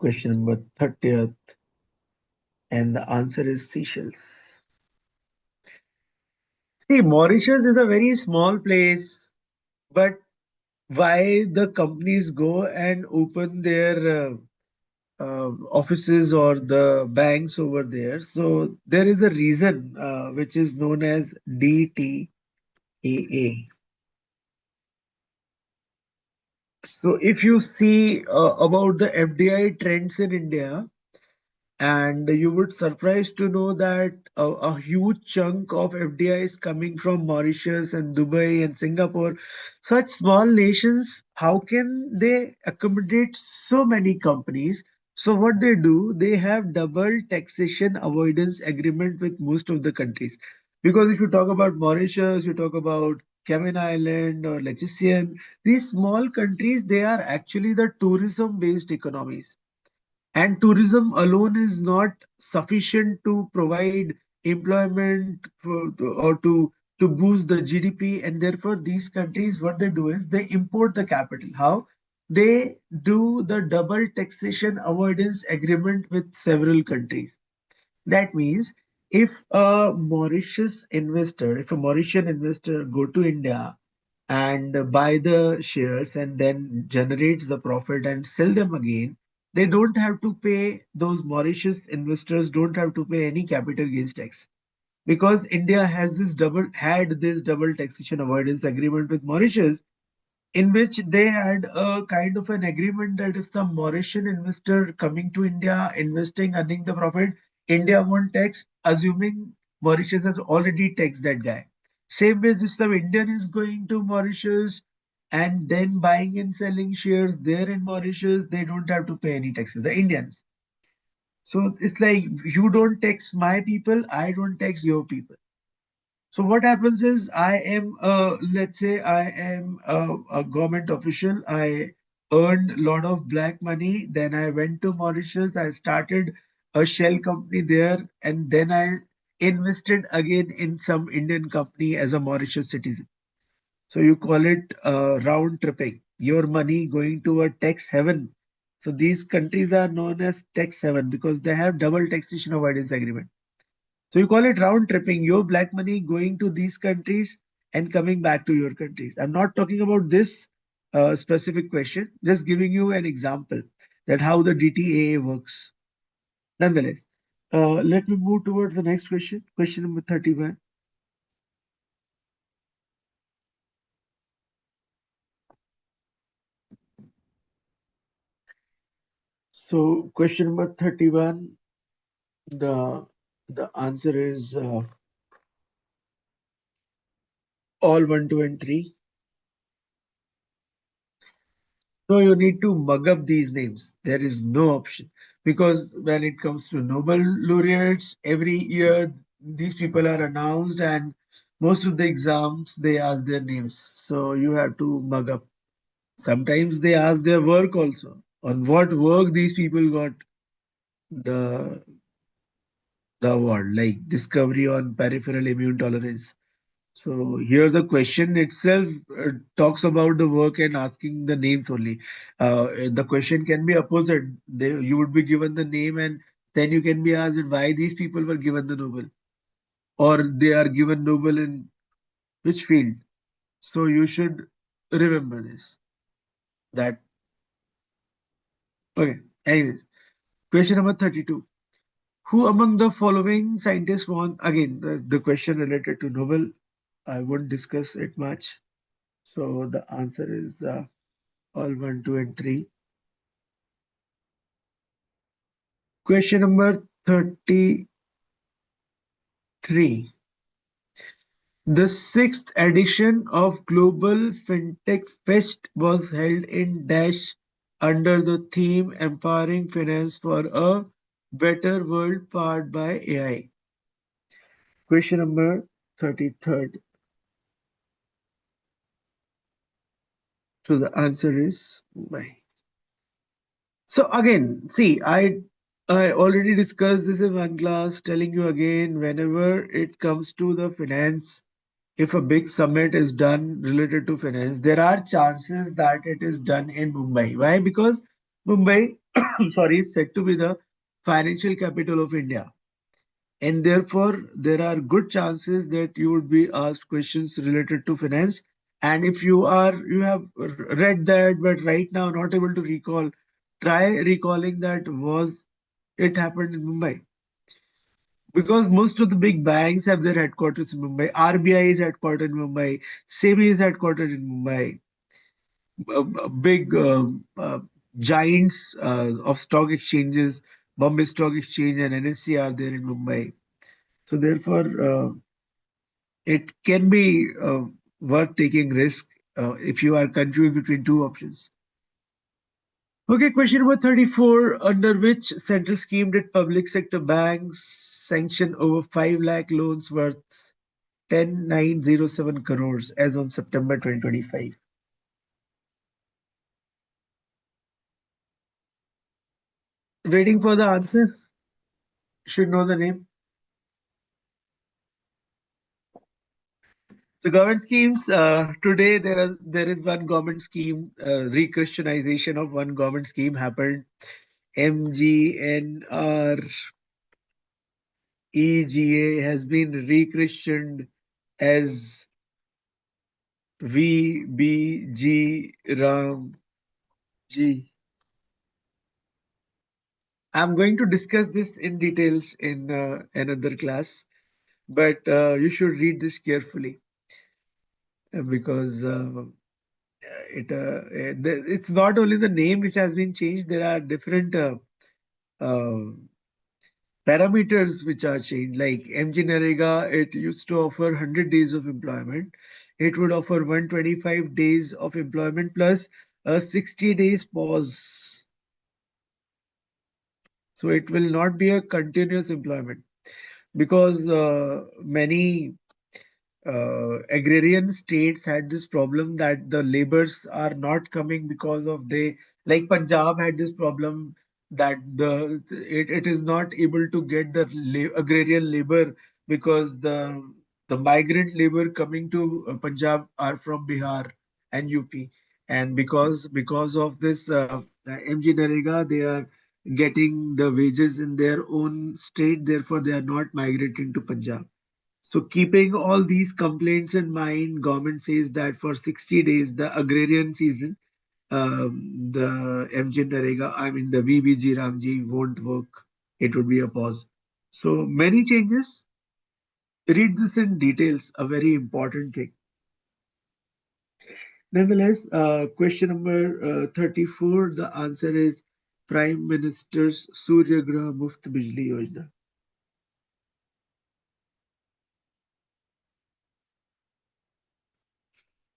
question number 30th, and the answer is Seychelles. See, Mauritius is a very small place, but why the companies go and open their offices or the banks over there? So there is a reason which is known as DTAA. So if you see about the FDI trends in India, and you would surprised to know that a huge chunk of FDI is coming from Mauritius and Dubai and Singapore. Such small nations, how can they accommodate so many companies? So what they do, they have double taxation avoidance agreement with most of the countries. Because if you talk about Mauritius, you talk about Cayman Island or Liechtenstein, these small countries, they are actually the tourism based economies, and tourism alone is not sufficient to provide employment or to boost the GDP. And therefore these countries, what they do is they import the capital. How? They do the double taxation avoidance agreement with several countries. That means if a if a Mauritian investor go to India and buy the shares and then generates the profit and sell them again, they don't have to pay, those Mauritius investors don't have to pay any capital gains tax, because India has this double taxation avoidance agreement with Mauritius, in which they had a kind of an agreement that if some Mauritian investor coming to India, investing, earning the profit, India won't tax, assuming Mauritius has already taxed that guy. Same way, if some Indian is going to Mauritius and then buying and selling shares there in Mauritius, they don't have to pay any taxes, the Indians. So it's like, you don't tax my people, I don't tax your people. So what happens is, I am, let's say I am a government official. I earned a lot of black money. Then I went to Mauritius. I started a shell company there, and then I invested again in some Indian company as a Mauritius citizen. So you call it round tripping. Your money going to a tax heaven. So these countries are known as tax heaven because they have double taxation avoidance agreement. So you call it round tripping, your black money going to these countries and coming back to your countries. I'm not talking about this specific question, just giving you an example that how the DTAA works. Nonetheless, let me move towards the next question, question number 31. So question number 31, the the answer is all 1, 2, and 3. So you need to mug up these names. There is no option, because when it comes to Nobel laureates, every year these people are announced, and most of the exams they ask their names. So you have to mug up. Sometimes they ask their work also. On what work these people got the the award, like discovery on peripheral immune tolerance. So here the question itself talks about the work and asking the names only. The question can be opposite. You would be given the name, and then you can be asked why these people were given the Nobel, or they are given Nobel in which field. So you should remember this. That okay. Anyways, question number 32. Who among the following scientists won? Again, the question related to Nobel. I won't discuss it much. So the answer is all 1, 2, and 3. Question number 33. The sixth edition of Global FinTech Fest was held in Dash under the theme Empowering Finance for a Better World powered by AI. Question number 33rd. So the answer is Mumbai. So again, see, I I already discussed this in one class, telling you again, whenever it comes to the finance, if a big summit is done related to finance, there are chances that it is done in Mumbai. Why? Because Mumbai, sorry, is said to be the financial capital of India. And therefore, there are good chances that you would be asked questions related to finance. And if you have read that, but right now not able to recall, try recalling that was it happened in Mumbai. Because most of the big banks have their headquarters in Mumbai. RBI is headquartered in Mumbai. SEBI is headquartered in Mumbai. Big giants of stock exchanges, Bombay Stock Exchange and NSE are there in Mumbai. So therefore, it can be worth taking risk if you are confused between two options. Okay, question number 34. Under which central scheme did public sector banks sanction over 5 lakh loans worth 10,907 crores as on September 2025? Waiting for the answer. Should know the name. So government schemes. Today there is one government scheme. Re-Christianization of one government scheme happened. MGNREGA has been re-christened as VBG Ram G. I'm going to discuss this in details in another class, but you should read this carefully because it's not only the name which has been changed. There are different uh, parameters which are changed. Like MG Narega, it used to offer 100 days of employment. It would offer 125 days of employment plus a 60 days pause. So it will not be a continuous employment because many agrarian states had this problem that the labors are not coming because of they, like Punjab had this problem that it is not able to get the agrarian labor because the migrant labor coming to Punjab are from Bihar and UP, and because of this MG Narega, they are getting the wages in their own state, therefore they are not migrating to Punjab. So keeping all these complaints in mind, government says that for 60 days, the agrarian season, the MJ Narega, I mean the VBG Ramji won't work. It would be a pause. So many changes. Read this in details, a very important thing. Nonetheless, question number 34, the answer is Prime Minister's Surya Graha Muft Bijli Yojana.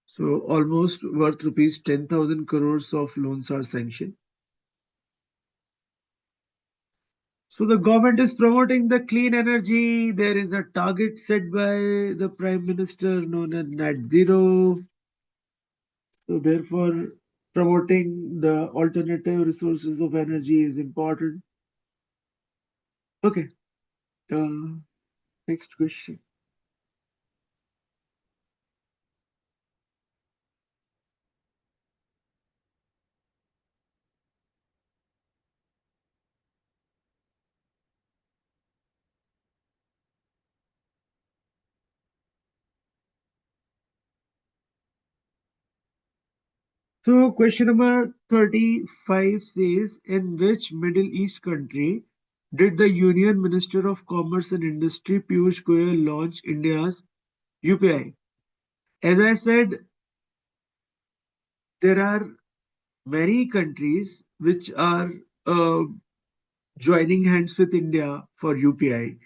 So almost worth rupees 10,000 crores of loans are sanctioned. So the government is promoting the clean energy. There is a target set by the Prime Minister known as net zero. So therefore, promoting the alternative resources of energy is important. Okay, uh, next question. So question number 35 says, in which Middle East country did the Union Minister of Commerce and Industry Piyush Goyal launch India's UPI? As I said, there are many countries which are uh, joining hands with India for UPI.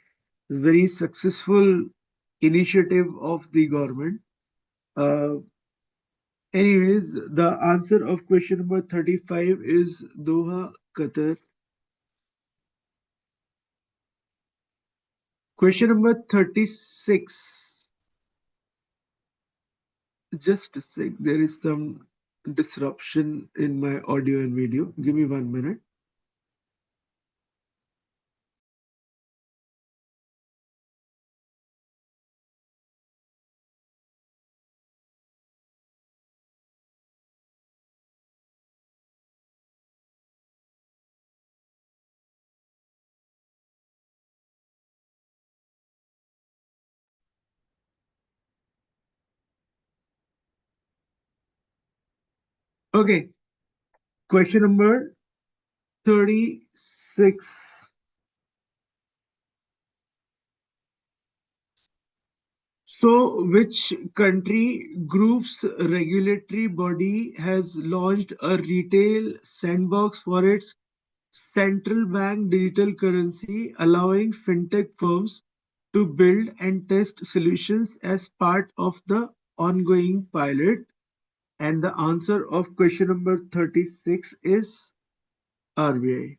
It's a very successful initiative of the government. Uh, Anyways, the answer of question number 35 is Doha, Qatar. Question number 36. Just a sec. There is some disruption in my audio and video. Give me 1 minute. Okay, question number 36. So, which country group's regulatory body has launched a retail sandbox for its central bank digital currency, allowing fintech firms to build and test solutions as part of the ongoing pilot? And the answer of question number 36 is RBI.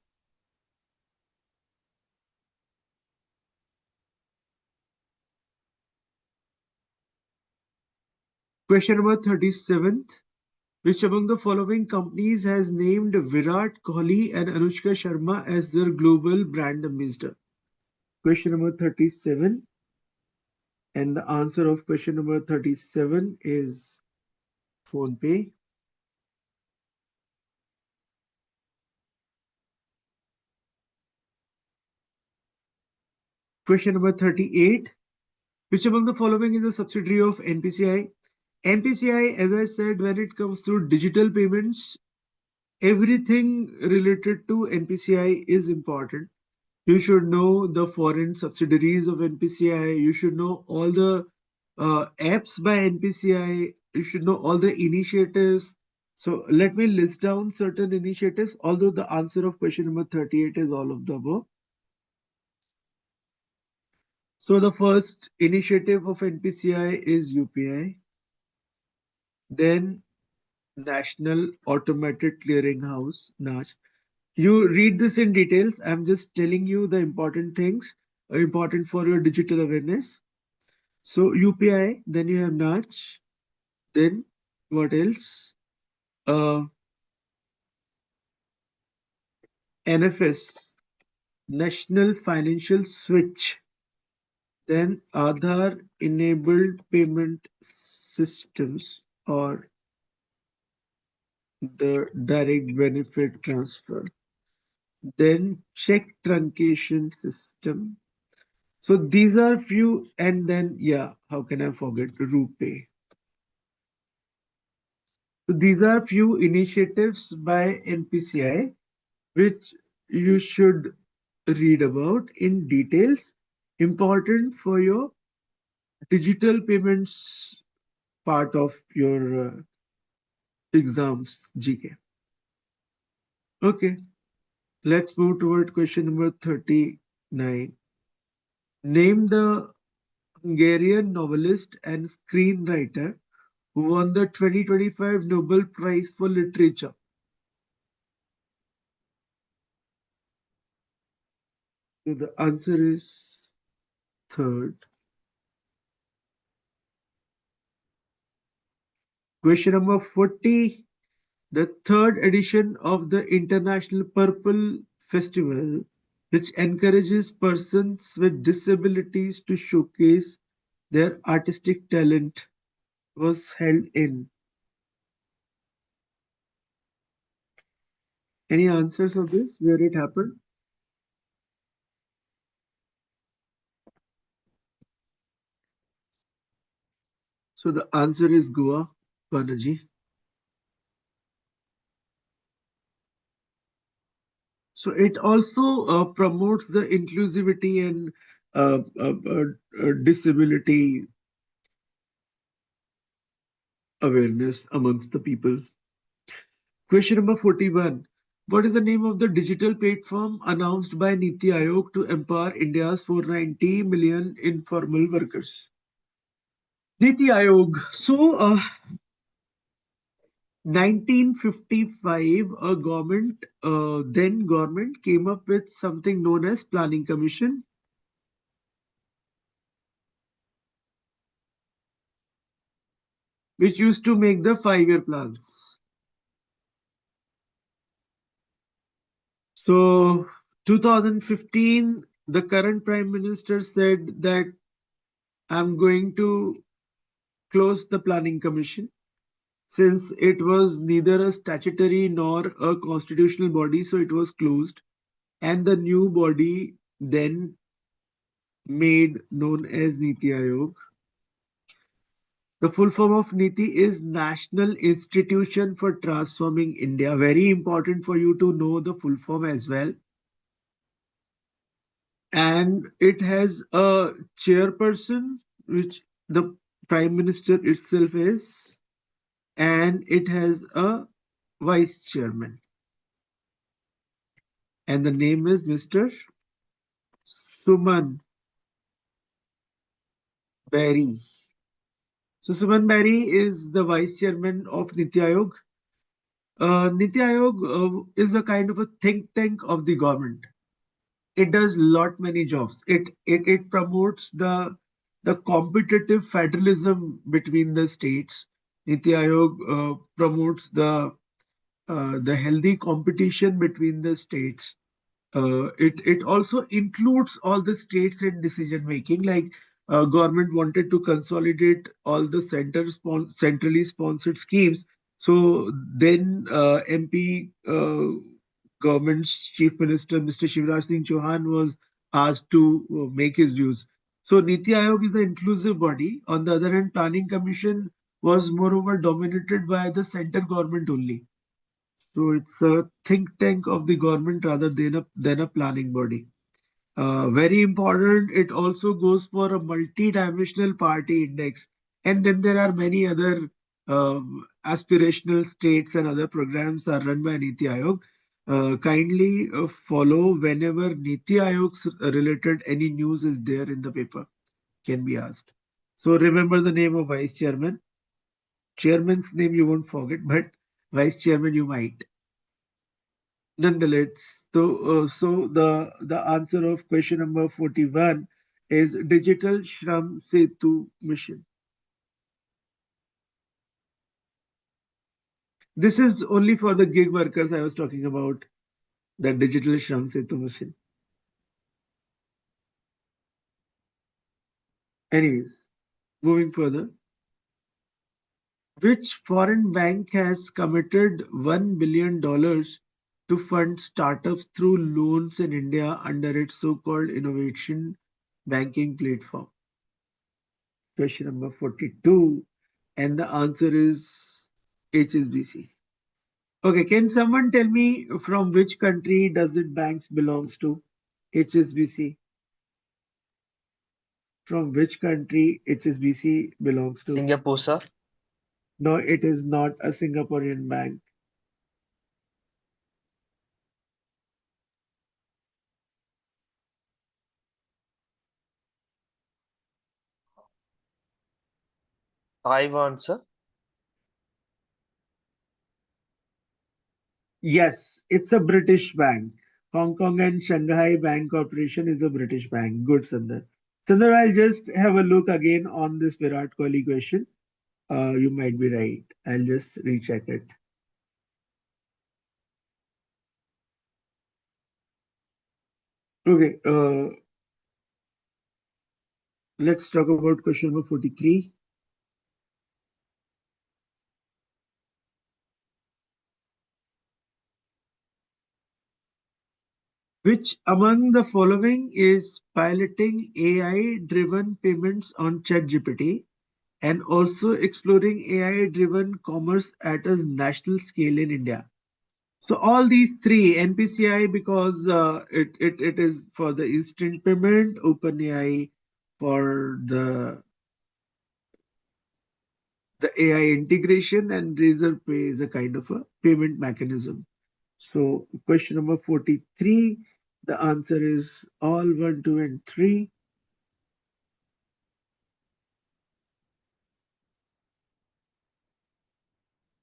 Question number 37. Which among the following companies has named Virat Kohli and Anushka Sharma as their global brand ambassador? Question number 37. And the answer of question number 37 is PhonePe. Question number 38. Which among the following is a subsidiary of NPCI? NPCI, as I said, when it comes to digital payments, everything related to NPCI is important. You should know the foreign subsidiaries of NPCI. You should know all the apps by NPCI. You should know all the initiatives. So let me list down certain initiatives, although the answer of question number 38 is all of the above. So the first initiative of NPCI is UPI, then National Automated Clearing House, NACH. You read this in details. I'm just telling you the important things are important for your digital awareness. So UPI, then you have NACH, then what else? Uh, NFS, National Financial Switch, then Aadhaar Enabled Payment Systems or the Direct Benefit Transfer, then Check Truncation System. So these are few, and then yeah, how can I forget RuPay? So these are few initiatives by NPCI which you should read about in details, important for your digital payments part of your exams GK. Okay, let's move toward question number 39. Name the Hungarian novelist and screenwriter who won the 2025 Nobel Prize for Literature. So the answer is third. Question number 40. The third edition of the International Purple Festival, which encourages persons with disabilities to showcase their artistic talent, was held in. Any answers of this, where it happened? So the answer is Goa, Banaji. So it also promotes the inclusivity and disability awareness amongst the people. Question number 41. What is the name of the digital platform announced by Niti Aayog to empower India's 490 million informal workers? Niti Aayog. So, 1955, a government, then government came up with something known as Planning Commission, which used to make the 5-year plans. So 2015, the current Prime Minister said that I'm going to close the Planning Commission since it was neither a statutory nor a constitutional body, so it was closed. And the new body then made known as Niti Aayog. The full form of NITI is National Institution for Transforming India. Very important for you to know the full form as well. And it has a chairperson, which the Prime Minister itself is, and it has a vice chairman. And the name is Mr. Suman Berry. So Suman Berry is the vice chairman of Niti Aayog. Niti Aayog is a kind of a think tank of the government. It does lot many jobs. It promotes the competitive federalism between the states. Niti Aayog promotes the healthy competition between the states. It also includes all the states in decision making. Like government wanted to consolidate all the centrally sponsored schemes. So then MP government's chief minister, Mr. Shivraj Singh Chauhan, was asked to make his views. So Niti Aayog is an inclusive body. On the other hand, Planning Commission was moreover dominated by the center government only. So it's a think tank of the government rather than a planning body. Very important. It also goes for a multi-dimensional party index, and then there are many other aspirational states and other programs are run by Niti Aayog. Kindly follow whenever Niti Aayog's related any news is there in the paper can be asked. So remember the name of vice chairman. Chairman's name you won't forget, but vice chairman you might. Nonetheless, so the answer of question number 41 is Digital Shram Setu Mission. This is only for the gig workers I was talking about, the Digital Shram Setu Mission. Anyways, moving further. Which foreign bank has committed $1 billion to fund startups through loans in India under its so-called innovation banking platform? Question number 42. And the answer is HSBC. Okay, can someone tell me from which country does it banks belongs to? HSBC. From which country HSBC belongs to? Singapore, sir. No, it is not a Singaporean bank. Taiwan, sir. Yes, it's a British bank. Hong Kong and Shanghai Bank Corporation is a British bank. Good, Sundar. Sundar, I'll just have a look again on this Virat Kohli question. You might be right. I'll just recheck it. Okay, let's talk about question number 43. Which among the following is piloting AI-driven payments on ChatGPT and also exploring AI-driven commerce at a national scale in India? So all these three, NPCI because it is for the instant payment, OpenAI for the AI integration, and Razorpay is a kind of a payment mechanism. So question number 43, the answer is all 1, 2, and 3.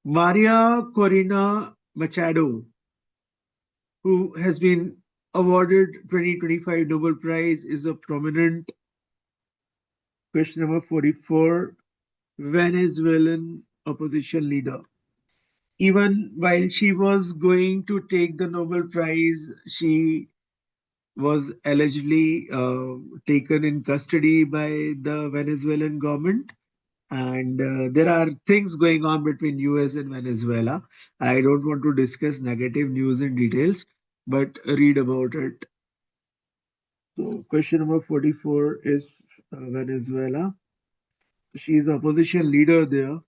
Maria Corina Machado, who has been awarded 2025 Nobel Prize, is a prominent, question number 44, Venezuelan opposition leader. Even while she was going to take the Nobel Prize, she was allegedly taken in custody by the Venezuelan government. And there are things going on between US and Venezuela. I don't want to discuss negative news in details, but read about it. So question number 44 is Venezuela. She is opposition leader there.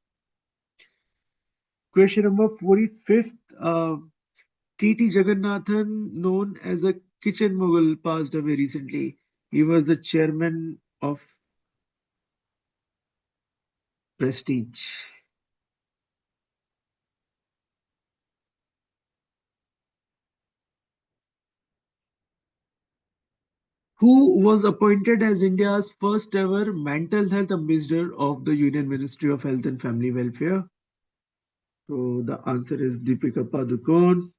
Question number 45th. T.T. Jagannathan, known as a kitchen mogul, passed away recently. He was the chairman of Prestige. Who was appointed as India's first ever mental health ambassador of the Union Ministry of Health and Family Welfare? So the answer is Deepika Padukone.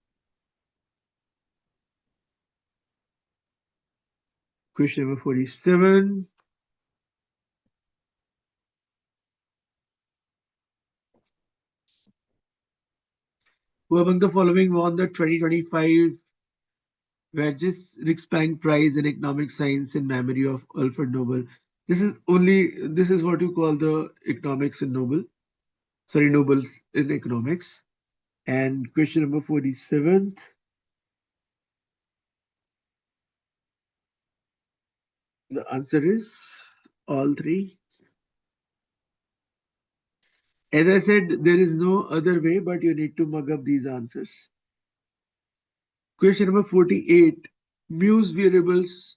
Question number 47. Who among the following won the 2025 Vergis Riksbank Prize in Economic Science in memory of Alfred Nobel? This is what you call the economics in Nobel. Sorry, Nobels in economics. And question number 47th. The answer is all three. As I said, there is no other way, but you need to mug up these answers. Question number 48. Muse Variables,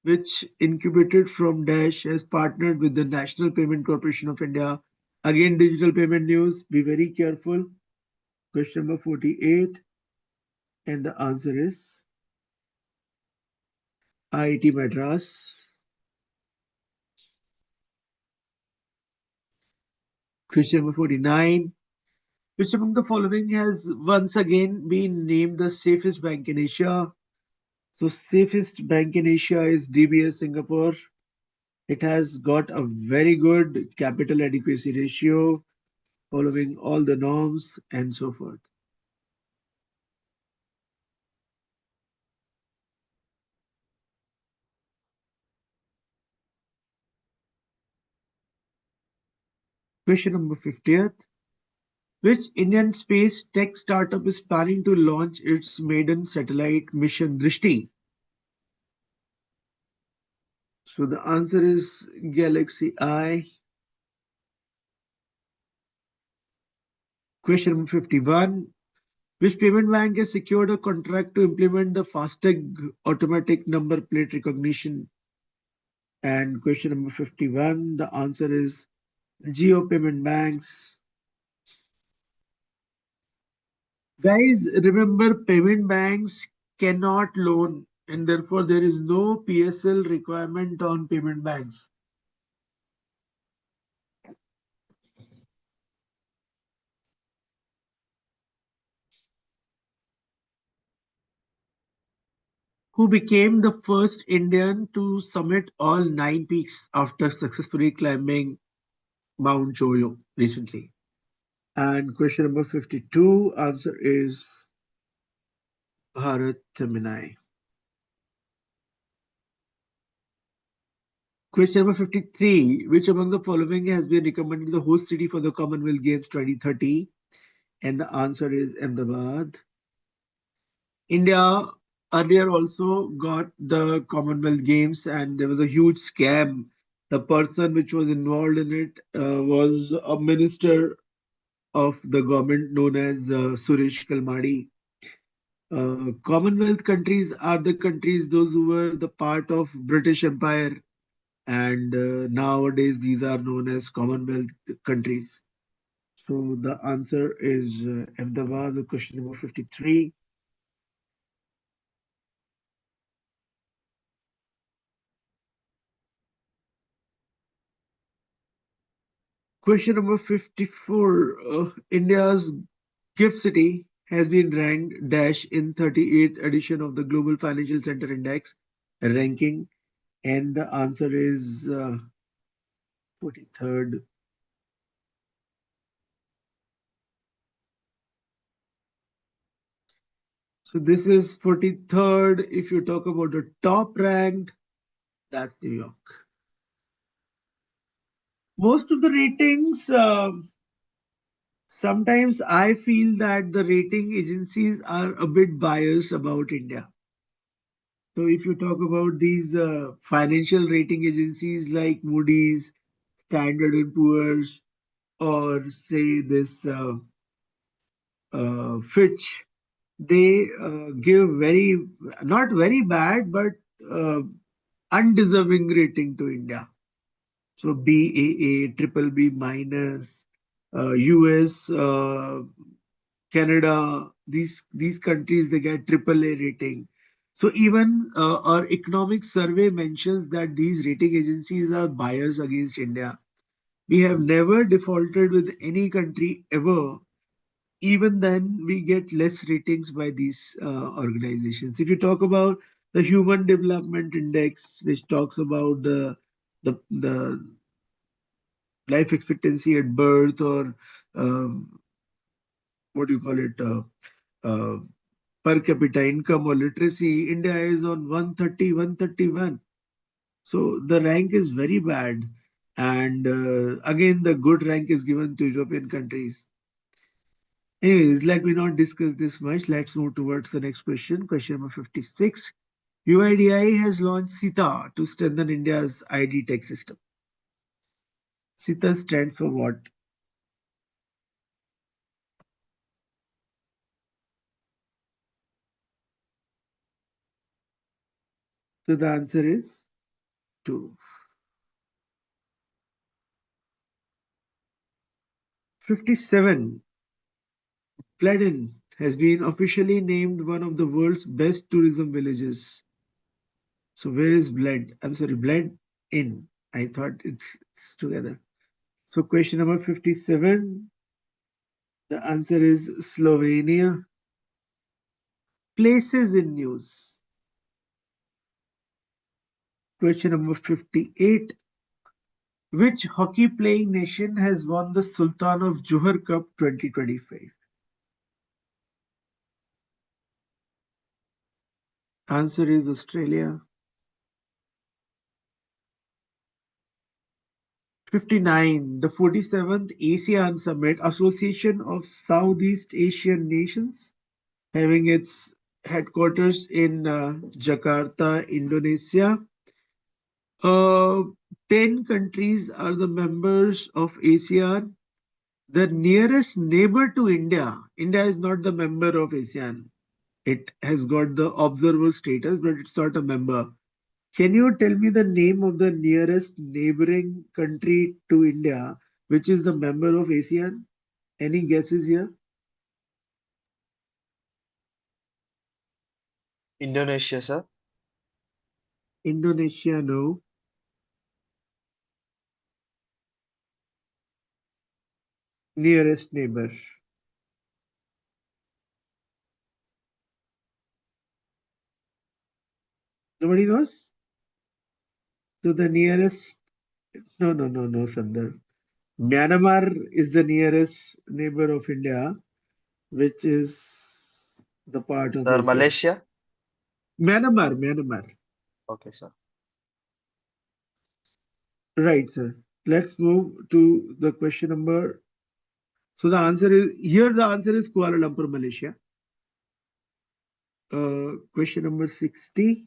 which incubated from Dash, has partnered with the National Payment Corporation of India. Again, digital payment news. Be very careful. Question number 48. And the answer is IIT Madras. Question number 49. Which among the following has once again been named the safest bank in Asia? So, safest bank in Asia is DBS Singapore. It has got a very good capital adequacy ratio, following all the norms and so forth. Question number 50th. Which Indian space tech startup is planning to launch its maiden satellite mission Drishti? So the answer is Galaxy I. Question number 51. Which payment bank has secured a contract to implement the FASTag automatic number plate recognition? And question number 51. The answer is Geo Payment Banks. Guys, remember payment banks cannot loan and therefore there is no PSL requirement on payment banks. Who became the first Indian to summit all 9 peaks after successfully climbing Mount Choyo recently? And question number 52, answer is Bharat Taminai. Question number 53, which among the following has been recommended the host city for the Commonwealth Games 2030? And the answer is Ahmedabad. India earlier also got the Commonwealth Games and there was a huge scam. The person which was involved in it was a minister of the government known as Suresh Kalmadi. Commonwealth countries are the countries those who were the part of British Empire, and nowadays these are known as Commonwealth countries. So the answer is Ahmedabad, question number 53. Question number 54. India's gift city has been ranked dash in 38th edition of the Global Financial Center Index ranking, and the answer is 43rd. So this is 43rd. If you talk about the top ranked, that's New York. Most of the ratings, sometimes I feel that the rating agencies are a bit biased about India. So if you talk about these financial rating agencies like Moody's, Standard and Poor's, or say this Fitch, they give very, not very bad, but uh, undeserving rating to India. So BAA, triple B minus, US, Canada, these countries, they get triple A rating. So even our economic survey mentions that these rating agencies are biased against India. We have never defaulted with any country ever. Even then, we get less ratings by these organizations. If you talk about the Human Development Index, which talks about the life expectancy at birth, or what do you call it, uh, per capita income or literacy, India is on 130, 131. So the rank is very bad. And again, the good rank is given to European countries. Anyways, let me not discuss this much. Let's move towards the next question. Question number 56. UIDAI has launched SITA to strengthen India's ID tech system. SITA stands for what? So the answer is 2. 57. Pladden has been officially named one of the world's best tourism villages. So where is Bled? I'm sorry, Bled in. I thought it's together. So question number 57. The answer is Slovenia. Places in news. Question number 58. Which hockey playing nation has won the Sultan of Johor Cup 2025? Answer is Australia. 59. The 47th ASEAN Summit, Association of Southeast Asian Nations, having its headquarters in Jakarta, Indonesia. Uh, 10 countries are the members of ASEAN. The nearest neighbor to India, India is not the member of ASEAN. It has got the observer status, but it's not a member. Can you tell me the name of the nearest neighboring country to India, which is the member of ASEAN? Any guesses here? Indonesia, sir. Indonesia, no. Nearest neighbor. Nobody knows? So the nearest, no, Sandar. Myanmar is the nearest neighbor of India, which is the part of Sir, ASEAN. Malaysia. Myanmar. Okay, sir. Right, sir. Let's move to the question number. So the answer is here. The answer is Kuala Lumpur, Malaysia. Question number 60.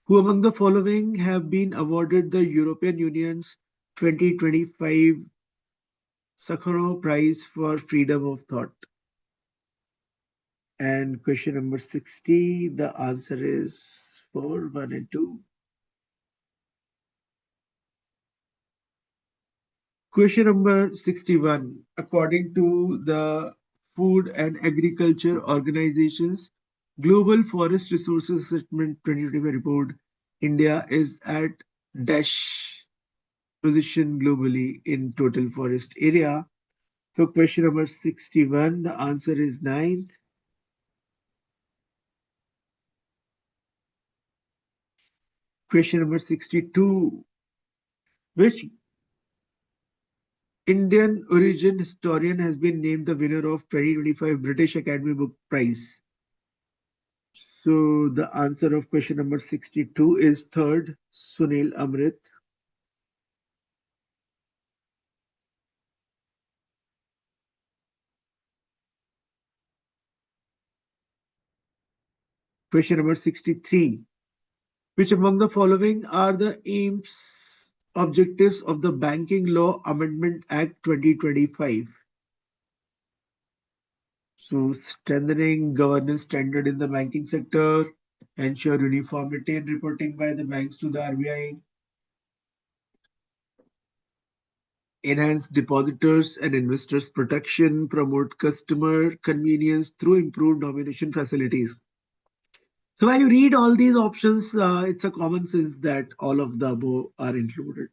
Who among the following have been awarded the European Union's 2025 Sakharov Prize for Freedom of Thought? And question number 60. The answer is 4, 1, and 2. Question number 61. According to the Food and Agriculture Organization's Global Forest Resources Assessment 2025 report, India is at dash position globally in total forest area. So question number 61, the answer is 9th. Question number 62. Which Indian origin historian has been named the winner of 2025 British Academy Book Prize? So the answer of question number 62 is third, Sunil Amrit. Question number 63. Which among the following are the aims, objectives of the Banking Law Amendment Act 2025? So, strengthening governance standard in the banking sector, ensure uniformity in reporting by the banks to the RBI, enhance depositors and investors protection, promote customer convenience through improved nomination facilities. So when you read all these options, it's a common sense that all of the above are included.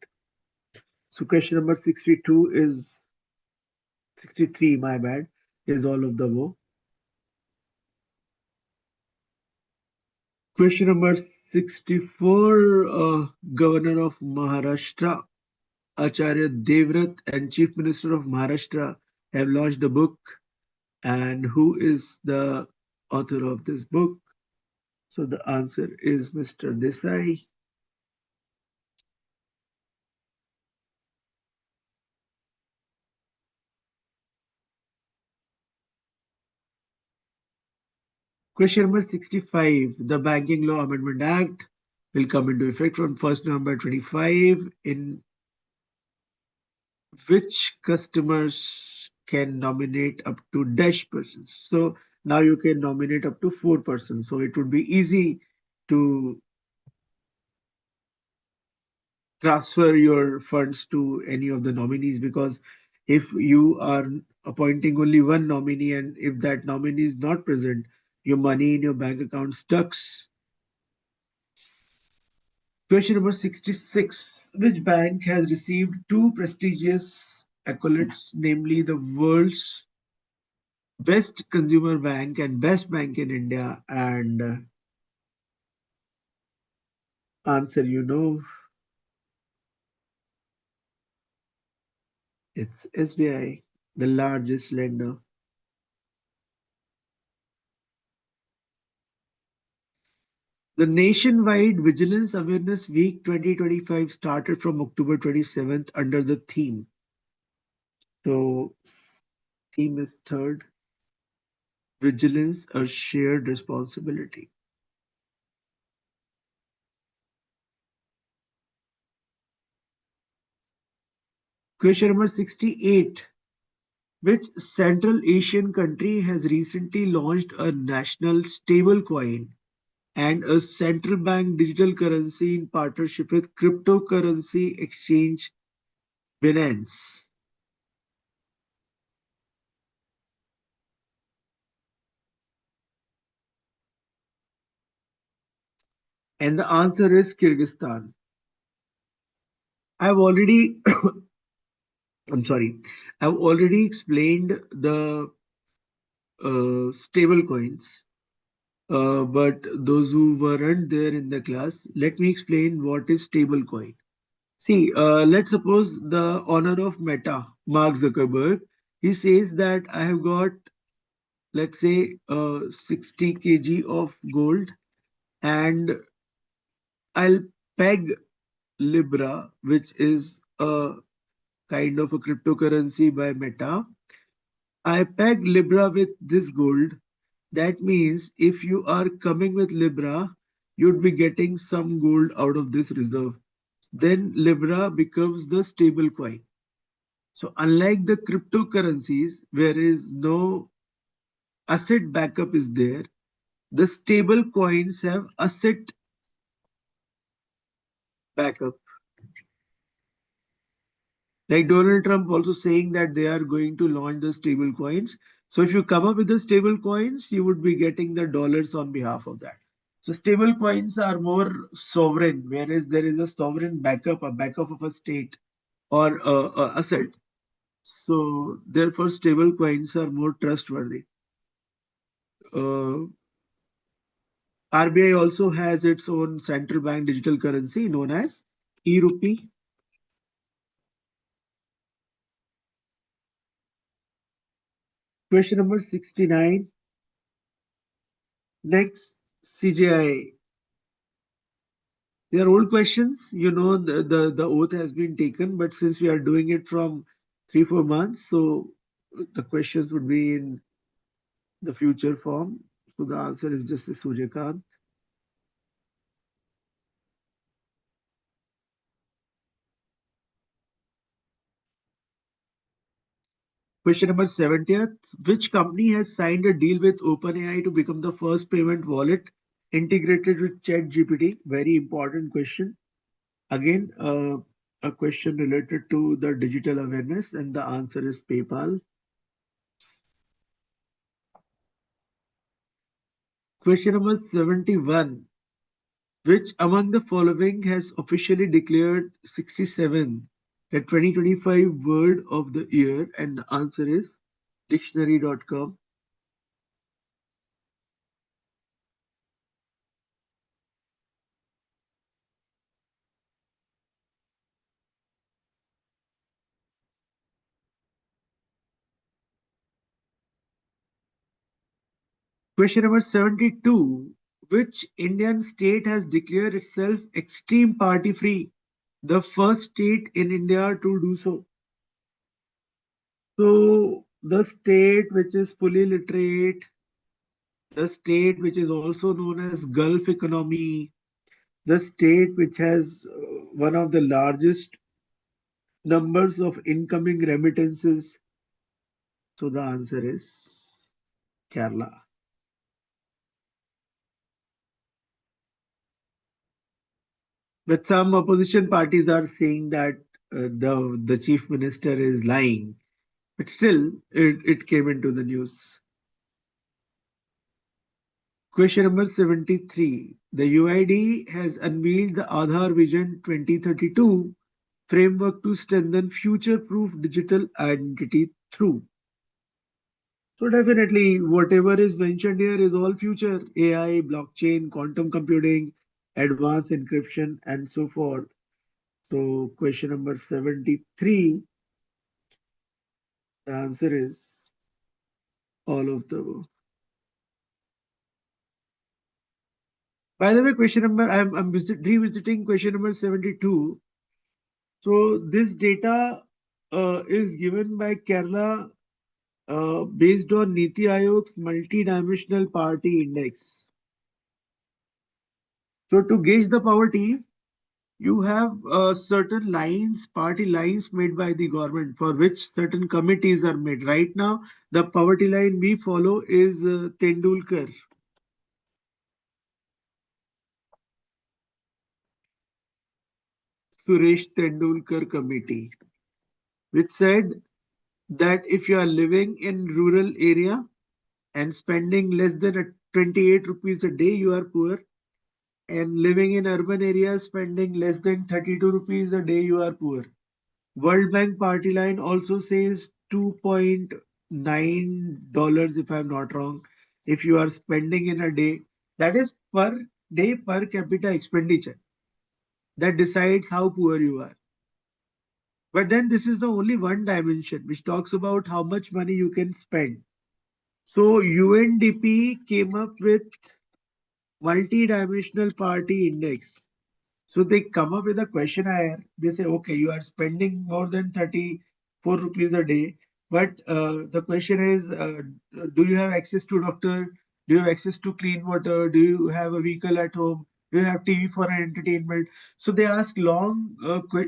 So question number 62 is 63, my bad, is all of the above. Question number 64, Governor of Maharashtra, Acharya Devrat, and Chief Minister of Maharashtra have launched a book. And who is the author of this book? So the answer is Mr. Desai. Question number 65. The Banking Law Amendment Act will come into effect from 1st November 25, in which customers can nominate up to dash persons. So now you can nominate up to 4 persons. So it would be easy to transfer your funds to any of the nominees, because if you are appointing only one nominee and if that nominee is not present, your money in your bank account stucks. Question number 66. Which bank has received two prestigious accolades, namely the world's best consumer bank and best bank in India? And answer, it's SBI, the largest lender. The nationwide Vigilance Awareness Week 2025 started from October 27th under the theme. So, theme is third, Vigilance, a shared responsibility. Question number 68. Which Central Asian country has recently launched a national stable coin and a central bank digital currency in partnership with cryptocurrency exchange Binance? And the answer is Kyrgyzstan. I've already, I'm sorry, I've already explained the stable coins, but those who weren't there in the class, let me explain what is stable coin. See, let's suppose the owner of Meta, Mark Zuckerberg, he says that I have got, let's say, 60 kg of gold, and I'll peg Libra, which is a kind of a cryptocurrency by Meta. I peg Libra with this gold. That means if you are coming with Libra, you'd be getting some gold out of this reserve. Then Libra becomes the stable coin. So unlike the cryptocurrencies, where is no asset backup is there, the stable coins have asset backup. Like Donald Trump also saying that they are going to launch the stable coins. So if you come up with the stable coins, you would be getting the dollars on behalf of that. So stable coins are more sovereign, whereas there is a sovereign backup, a backup of a state or a asset. So therefore, stable coins are more trustworthy. Uh, RBI also has its own central bank digital currency known as e-rupee. Question number 69. Next, CGI. They are old questions. The oath has been taken, but since we are doing it from 3-4 months, so the questions would be in the future form. So the answer is Justice Suryakant. Question number 70th. Which company has signed a deal with OpenAI to become the first payment wallet integrated with ChatGPT? Very important question. Again, a question related to the digital awareness, and the answer is PayPal. Question number 71. Which among the following has officially declared 67 the 2025 word of the year? And the answer is dictionary.com. Question number 72. Which Indian state has declared itself extreme party free? The first state in India to do so. So, the state which is fully literate, the state which is also known as Gulf economy, the state which has one of the largest numbers of incoming remittances. So, the answer is Kerala. But some opposition parties are saying that the chief minister is lying. But still, it came into the news. Question number 73. The UID has unveiled the Aadhaar Vision 2032 framework to strengthen future-proof digital identity through. So definitely, whatever is mentioned here is all future: AI, blockchain, quantum computing, advanced encryption, and so forth. So question number 73, the answer is all of the above. By the way, question number, revisiting question number 72. So this data is given by Kerala based on Niti Aayog's multi-dimensional party index. So to gauge the poverty, you have certain lines, party lines made by the government for which certain committees are made. Right now, the poverty line we follow is Tendulkar. Suresh Tendulkar committee, which said that if you are living in rural area and spending less than 28 rupees a day, you are poor. And living in urban areas, spending less than 32 rupees a day, you are poor. World Bank party line also says $2.9, if I'm not wrong, if you are spending in a day. That is per day per capita expenditure. That decides how poor you are. But then this is the only one dimension which talks about how much money you can spend. So UNDP came up with multi-dimensional party index. So they come up with a questionnaire. They say, okay, you are spending more than 34 rupees a day, but the question is, do you have access to doctor? Do you have access to clean water? Do you have a vehicle at home? Do you have TV for entertainment? So they ask long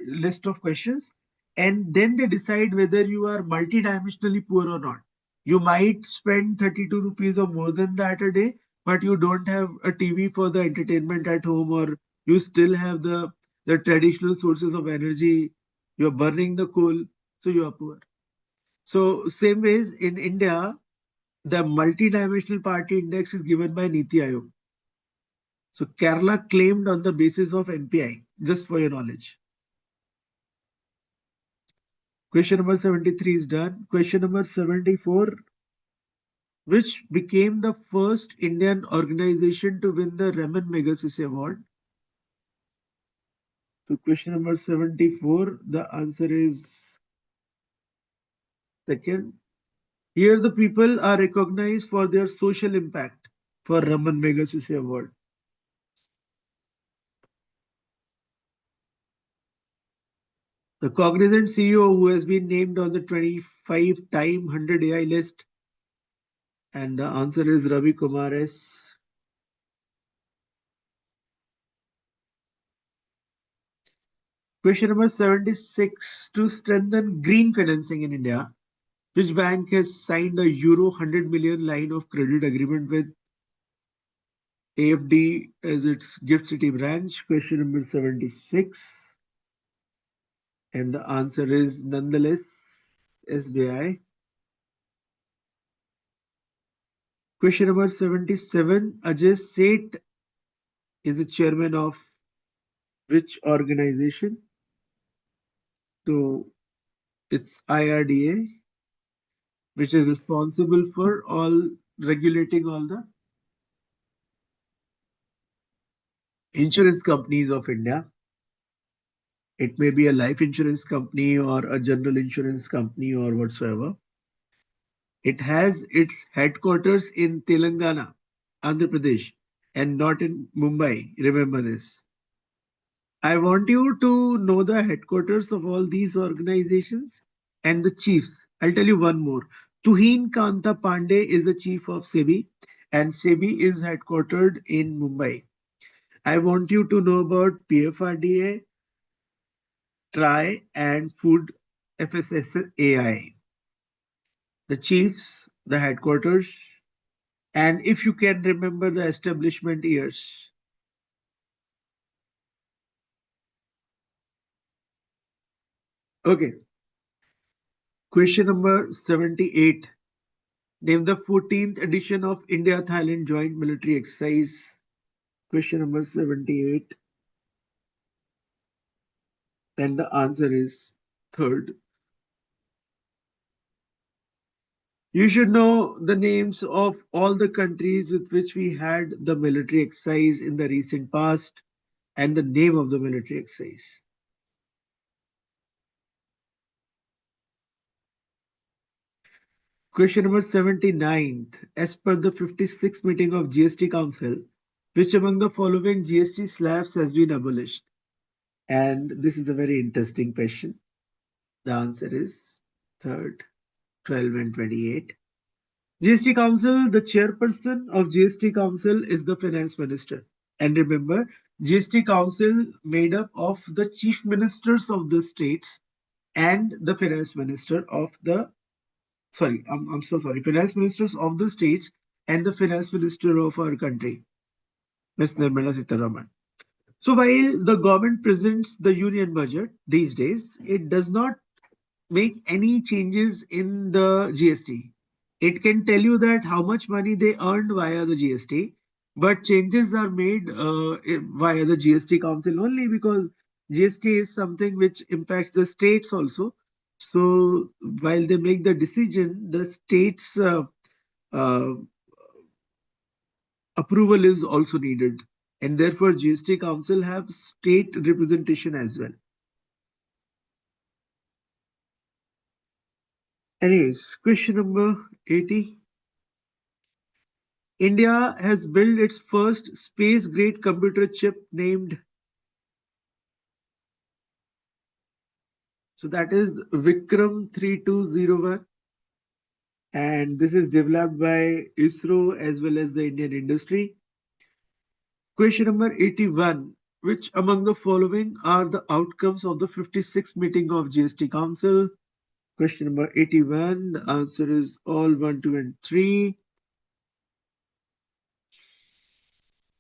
list of questions, and then they decide whether you are multidimensionally poor or not. You might spend 32 rupees or more than that a day, but you don't have a TV for the entertainment at home, or you still have the traditional sources of energy, you're burning the coal, so you are poor. So same ways in India, the multidimensional party index is given by Niti Aayog. So Kerala claimed on the basis of MPI, just for your knowledge. Question number 73 is done. Question number 74. Which became the first Indian organization to win the Raman Magsaysay Award? So question number 74, the answer is second. Here the people are recognized for their social impact for Raman Magsaysay Award. The Cognizant CEO who has been named on the 25 Time 100 AI list, and the answer is Ravi Kumar S. Question number 76. To strengthen green financing in India, Which bank has signed a euro 100 million line of credit agreement with AFD as its Gift City branch? Question number 76. And the answer is nonetheless SBI. Question number 77. Ajay Seth is the chairman of which organization? So it's IRDA, which is responsible for all regulating all the insurance companies of India. It may be a life insurance company or a general insurance company or whatsoever. It has its headquarters in Telangana, Andhra Pradesh, and not in Mumbai. Remember this. I want you to know the headquarters of all these organizations and the chiefs. I'll tell you one more. Tuhin Kanta Pandey is the chief of SEBI, and SEBI is headquartered in Mumbai. I want you to know about PFRDA, TRI, and Food FSSAI. The chiefs, the headquarters, and if you can remember the establishment years. Okay, question number 78. Name the 14th edition of India-Thailand Joint Military Exercise. Question number 78. And the answer is third. You should know the names of all the countries with which we had the military exercise in the recent past and the name of the military exercise. Question number 79. As per the 56th meeting of GST Council, which among the following GST slabs has been abolished? And this is a very interesting question. The answer is third, 12 and 28. GST Council, the chairperson of GST Council is the finance minister. And remember, GST Council made up of the chief ministers of the states and the finance minister of the I'm so sorry, finance ministers of the states and the finance minister of our country, Ms. Nirmala Sitharaman. So while the government presents the union budget these days, it does not make any changes in the GST. It can tell you that how much money they earned via the GST, but changes are made via the GST Council only because GST is something which impacts the states also. So while they make the decision, the states uh, approval is also needed, and therefore GST Council have state representation as well. Anyways, question number 80. India has built its first space-grade computer chip named, so that is Vikram 3201, and this is developed by ISRO as well as the Indian industry. Question number 81. Which among the following are the outcomes of the 56th meeting of GST Council? Question number 81. The answer is all 1, 2, and 3.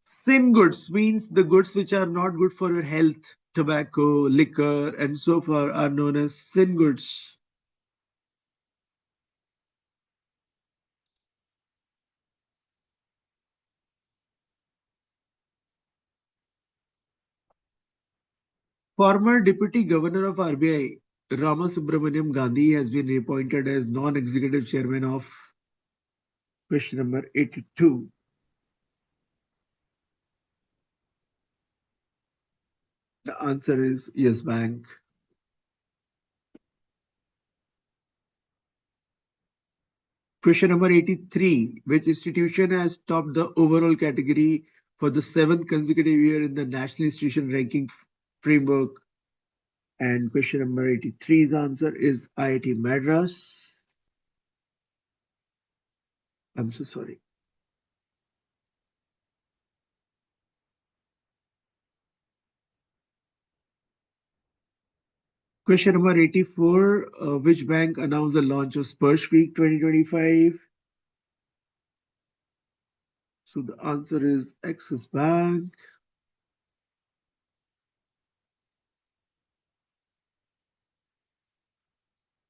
Sin goods means the goods which are not good for your health. Tobacco, liquor, and so far are known as sin goods. Former Deputy Governor of RBI, Ramasubramaniam Gandhi, has been appointed as non-executive chairman of question number 82. The answer is Yes Bank. Question number 83. Which institution has topped the overall category for the seventh consecutive year in the National Institution Ranking Framework? And question number 83's answer is IIT Madras. I'm so sorry. Question number 84. Which bank announced the launch of Spurge Week 2025? So the answer is Axis Bank.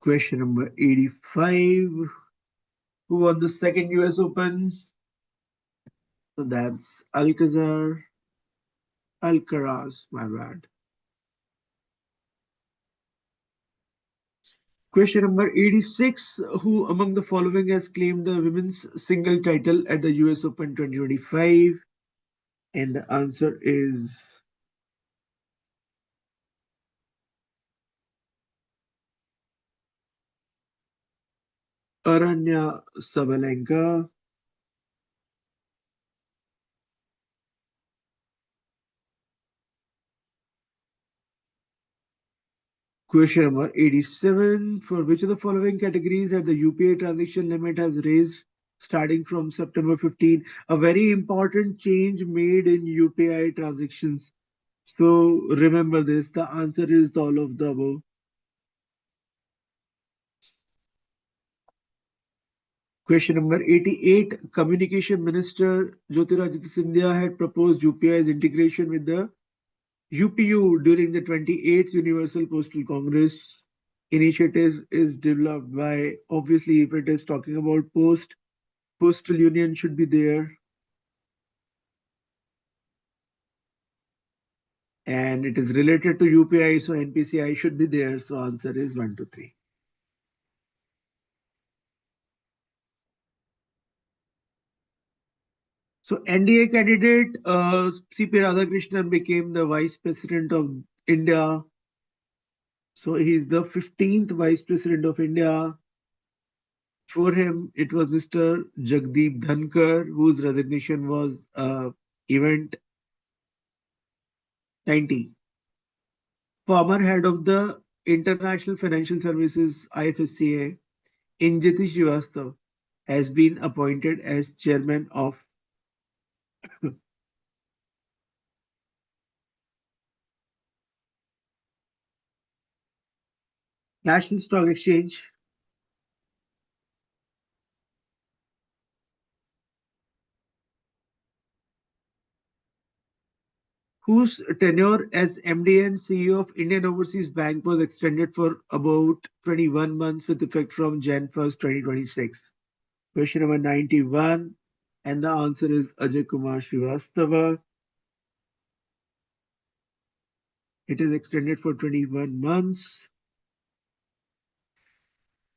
Question number 85. Who won the second US Open? So that's Alcaraz, my bad. Question number 86. Who among the following has claimed the women's single title at the US Open 2025? And the answer is Aranya Sabalenka. Question number 87. For which of the following categories that the UPI transaction limit has raised starting from September 15? A very important change made in UPI transactions. So remember this, the answer is all of the above. Question number 88. Communication Minister Jyotiraditya Scindia had proposed UPI's integration with the UPU during the 28th Universal Postal Congress. Initiative is developed by, obviously, if it is talking about postal union should be there. And it is related to UPI, so NPCI should be there. So answer is 1, 2, 3. So NDA candidate CP Radhakrishnan became the Vice President of India. So he is the 15th Vice President of India. For him, it was Mr. Jagdeep Dhankar, whose resignation was event 90. Former head of the International Financial Services IFSCA, Injiti Srivastava, has been appointed as chairman of National Stock Exchange, whose tenure as MD and CEO of Indian Overseas Bank was extended for about 21 months with effect from Jan 1st, 2026. Question number 91, and the answer is Ajay Kumar Srivastava. It is extended for 21 months.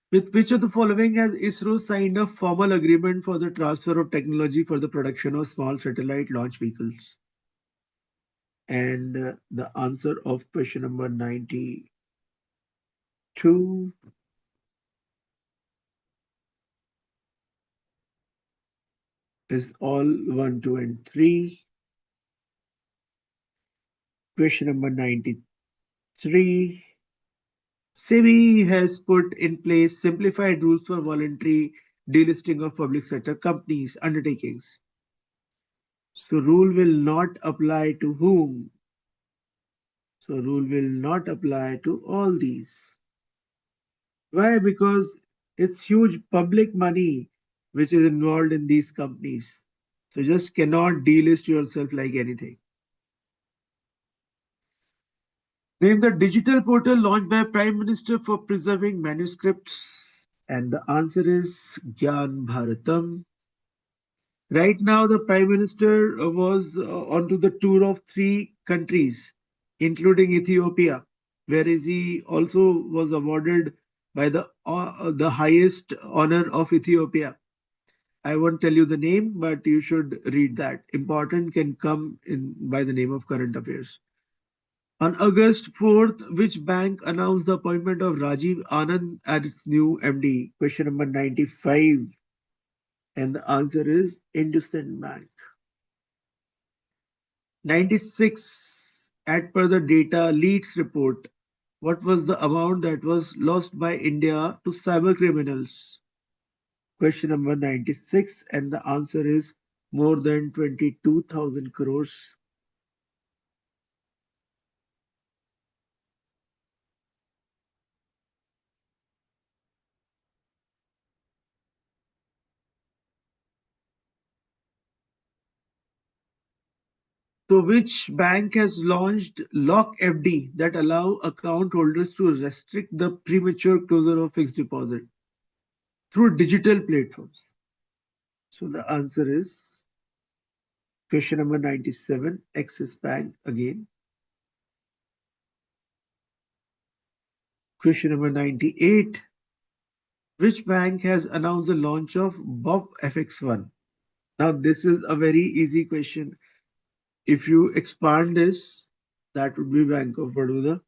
With which of the following has ISRO signed a formal agreement for the transfer of technology for the production of small satellite launch vehicles? And the answer of question number 92 is all 1, 2, and 3. Question number 93. SEBI has put in place simplified rules for voluntary delisting of public sector companies undertakings. So rule will not apply to whom? So rule will not apply to all these. Why? Because it's huge public money which is involved in these companies. So just cannot delist yourself like anything. Name the digital portal launched by Prime Minister for preserving manuscripts. And the answer is Gyan Bharatam. Right now, the Prime Minister was onto the tour of 3 countries, including Ethiopia, whereas he also was awarded by the highest honor of Ethiopia. I won't tell you the name, but you should read that. Important can come in by the name of current affairs. On August 4th, which bank announced the appointment of Rajiv Anand as its new MD? Question number 95. And the answer is IndusInd Bank. 96. As per the data leaks report, what was the amount that was lost by India to cyber criminals? Question number 96. And the answer is more than 22,000 crores. So, which bank has launched Lock FD that allow account holders to restrict the premature closure of fixed deposit through digital platforms? So, the answer is question number 97, Axis Bank again. Question number 98, which bank has announced the launch of Bob FX1? Now, this is a very easy question. If you expand this, that would be Bank of Baroda.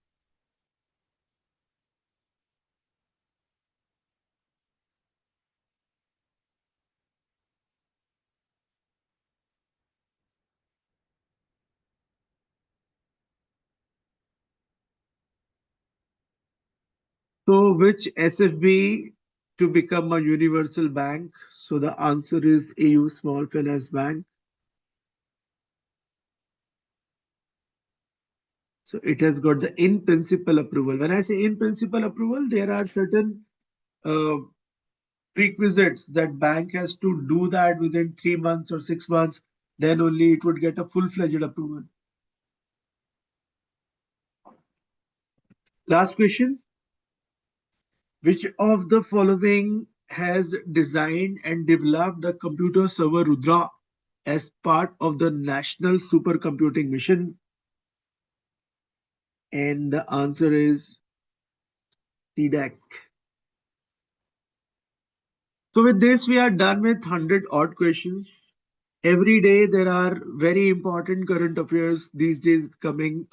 So, which SFB to become a universal bank? So, the answer is AU Small Finance Bank. So, it has got the in principle approval. When I say in principle approval, there are certain uh, prerequisites that bank has to do that within 3 months or 6 months. Then only it would get a full-fledged approval. Last question. Which of the following has designed and developed the computer server Rudra as part of the National Supercomputing Mission? And the answer is TDAC. So with this, we are done with 100 odd questions. Every day there are very important current affairs these days coming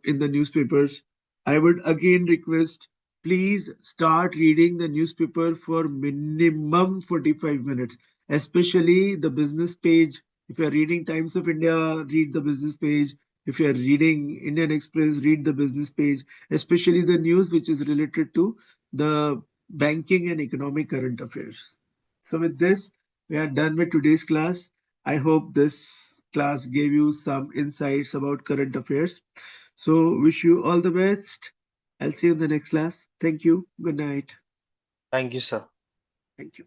in the newspapers. I would again request, please start reading the newspaper for minimum 45 minutes, especially the business page. If you're reading Times of India, read the business page. If you're reading Indian Express, read the business page, especially the news which is related to the banking and economic current affairs. So with this, we are done with today's class. I hope this class gave you some insights about current affairs. So, wish you all the best. I'll see you in the next class. Thank you. Good night. Thank you, sir. Thank you.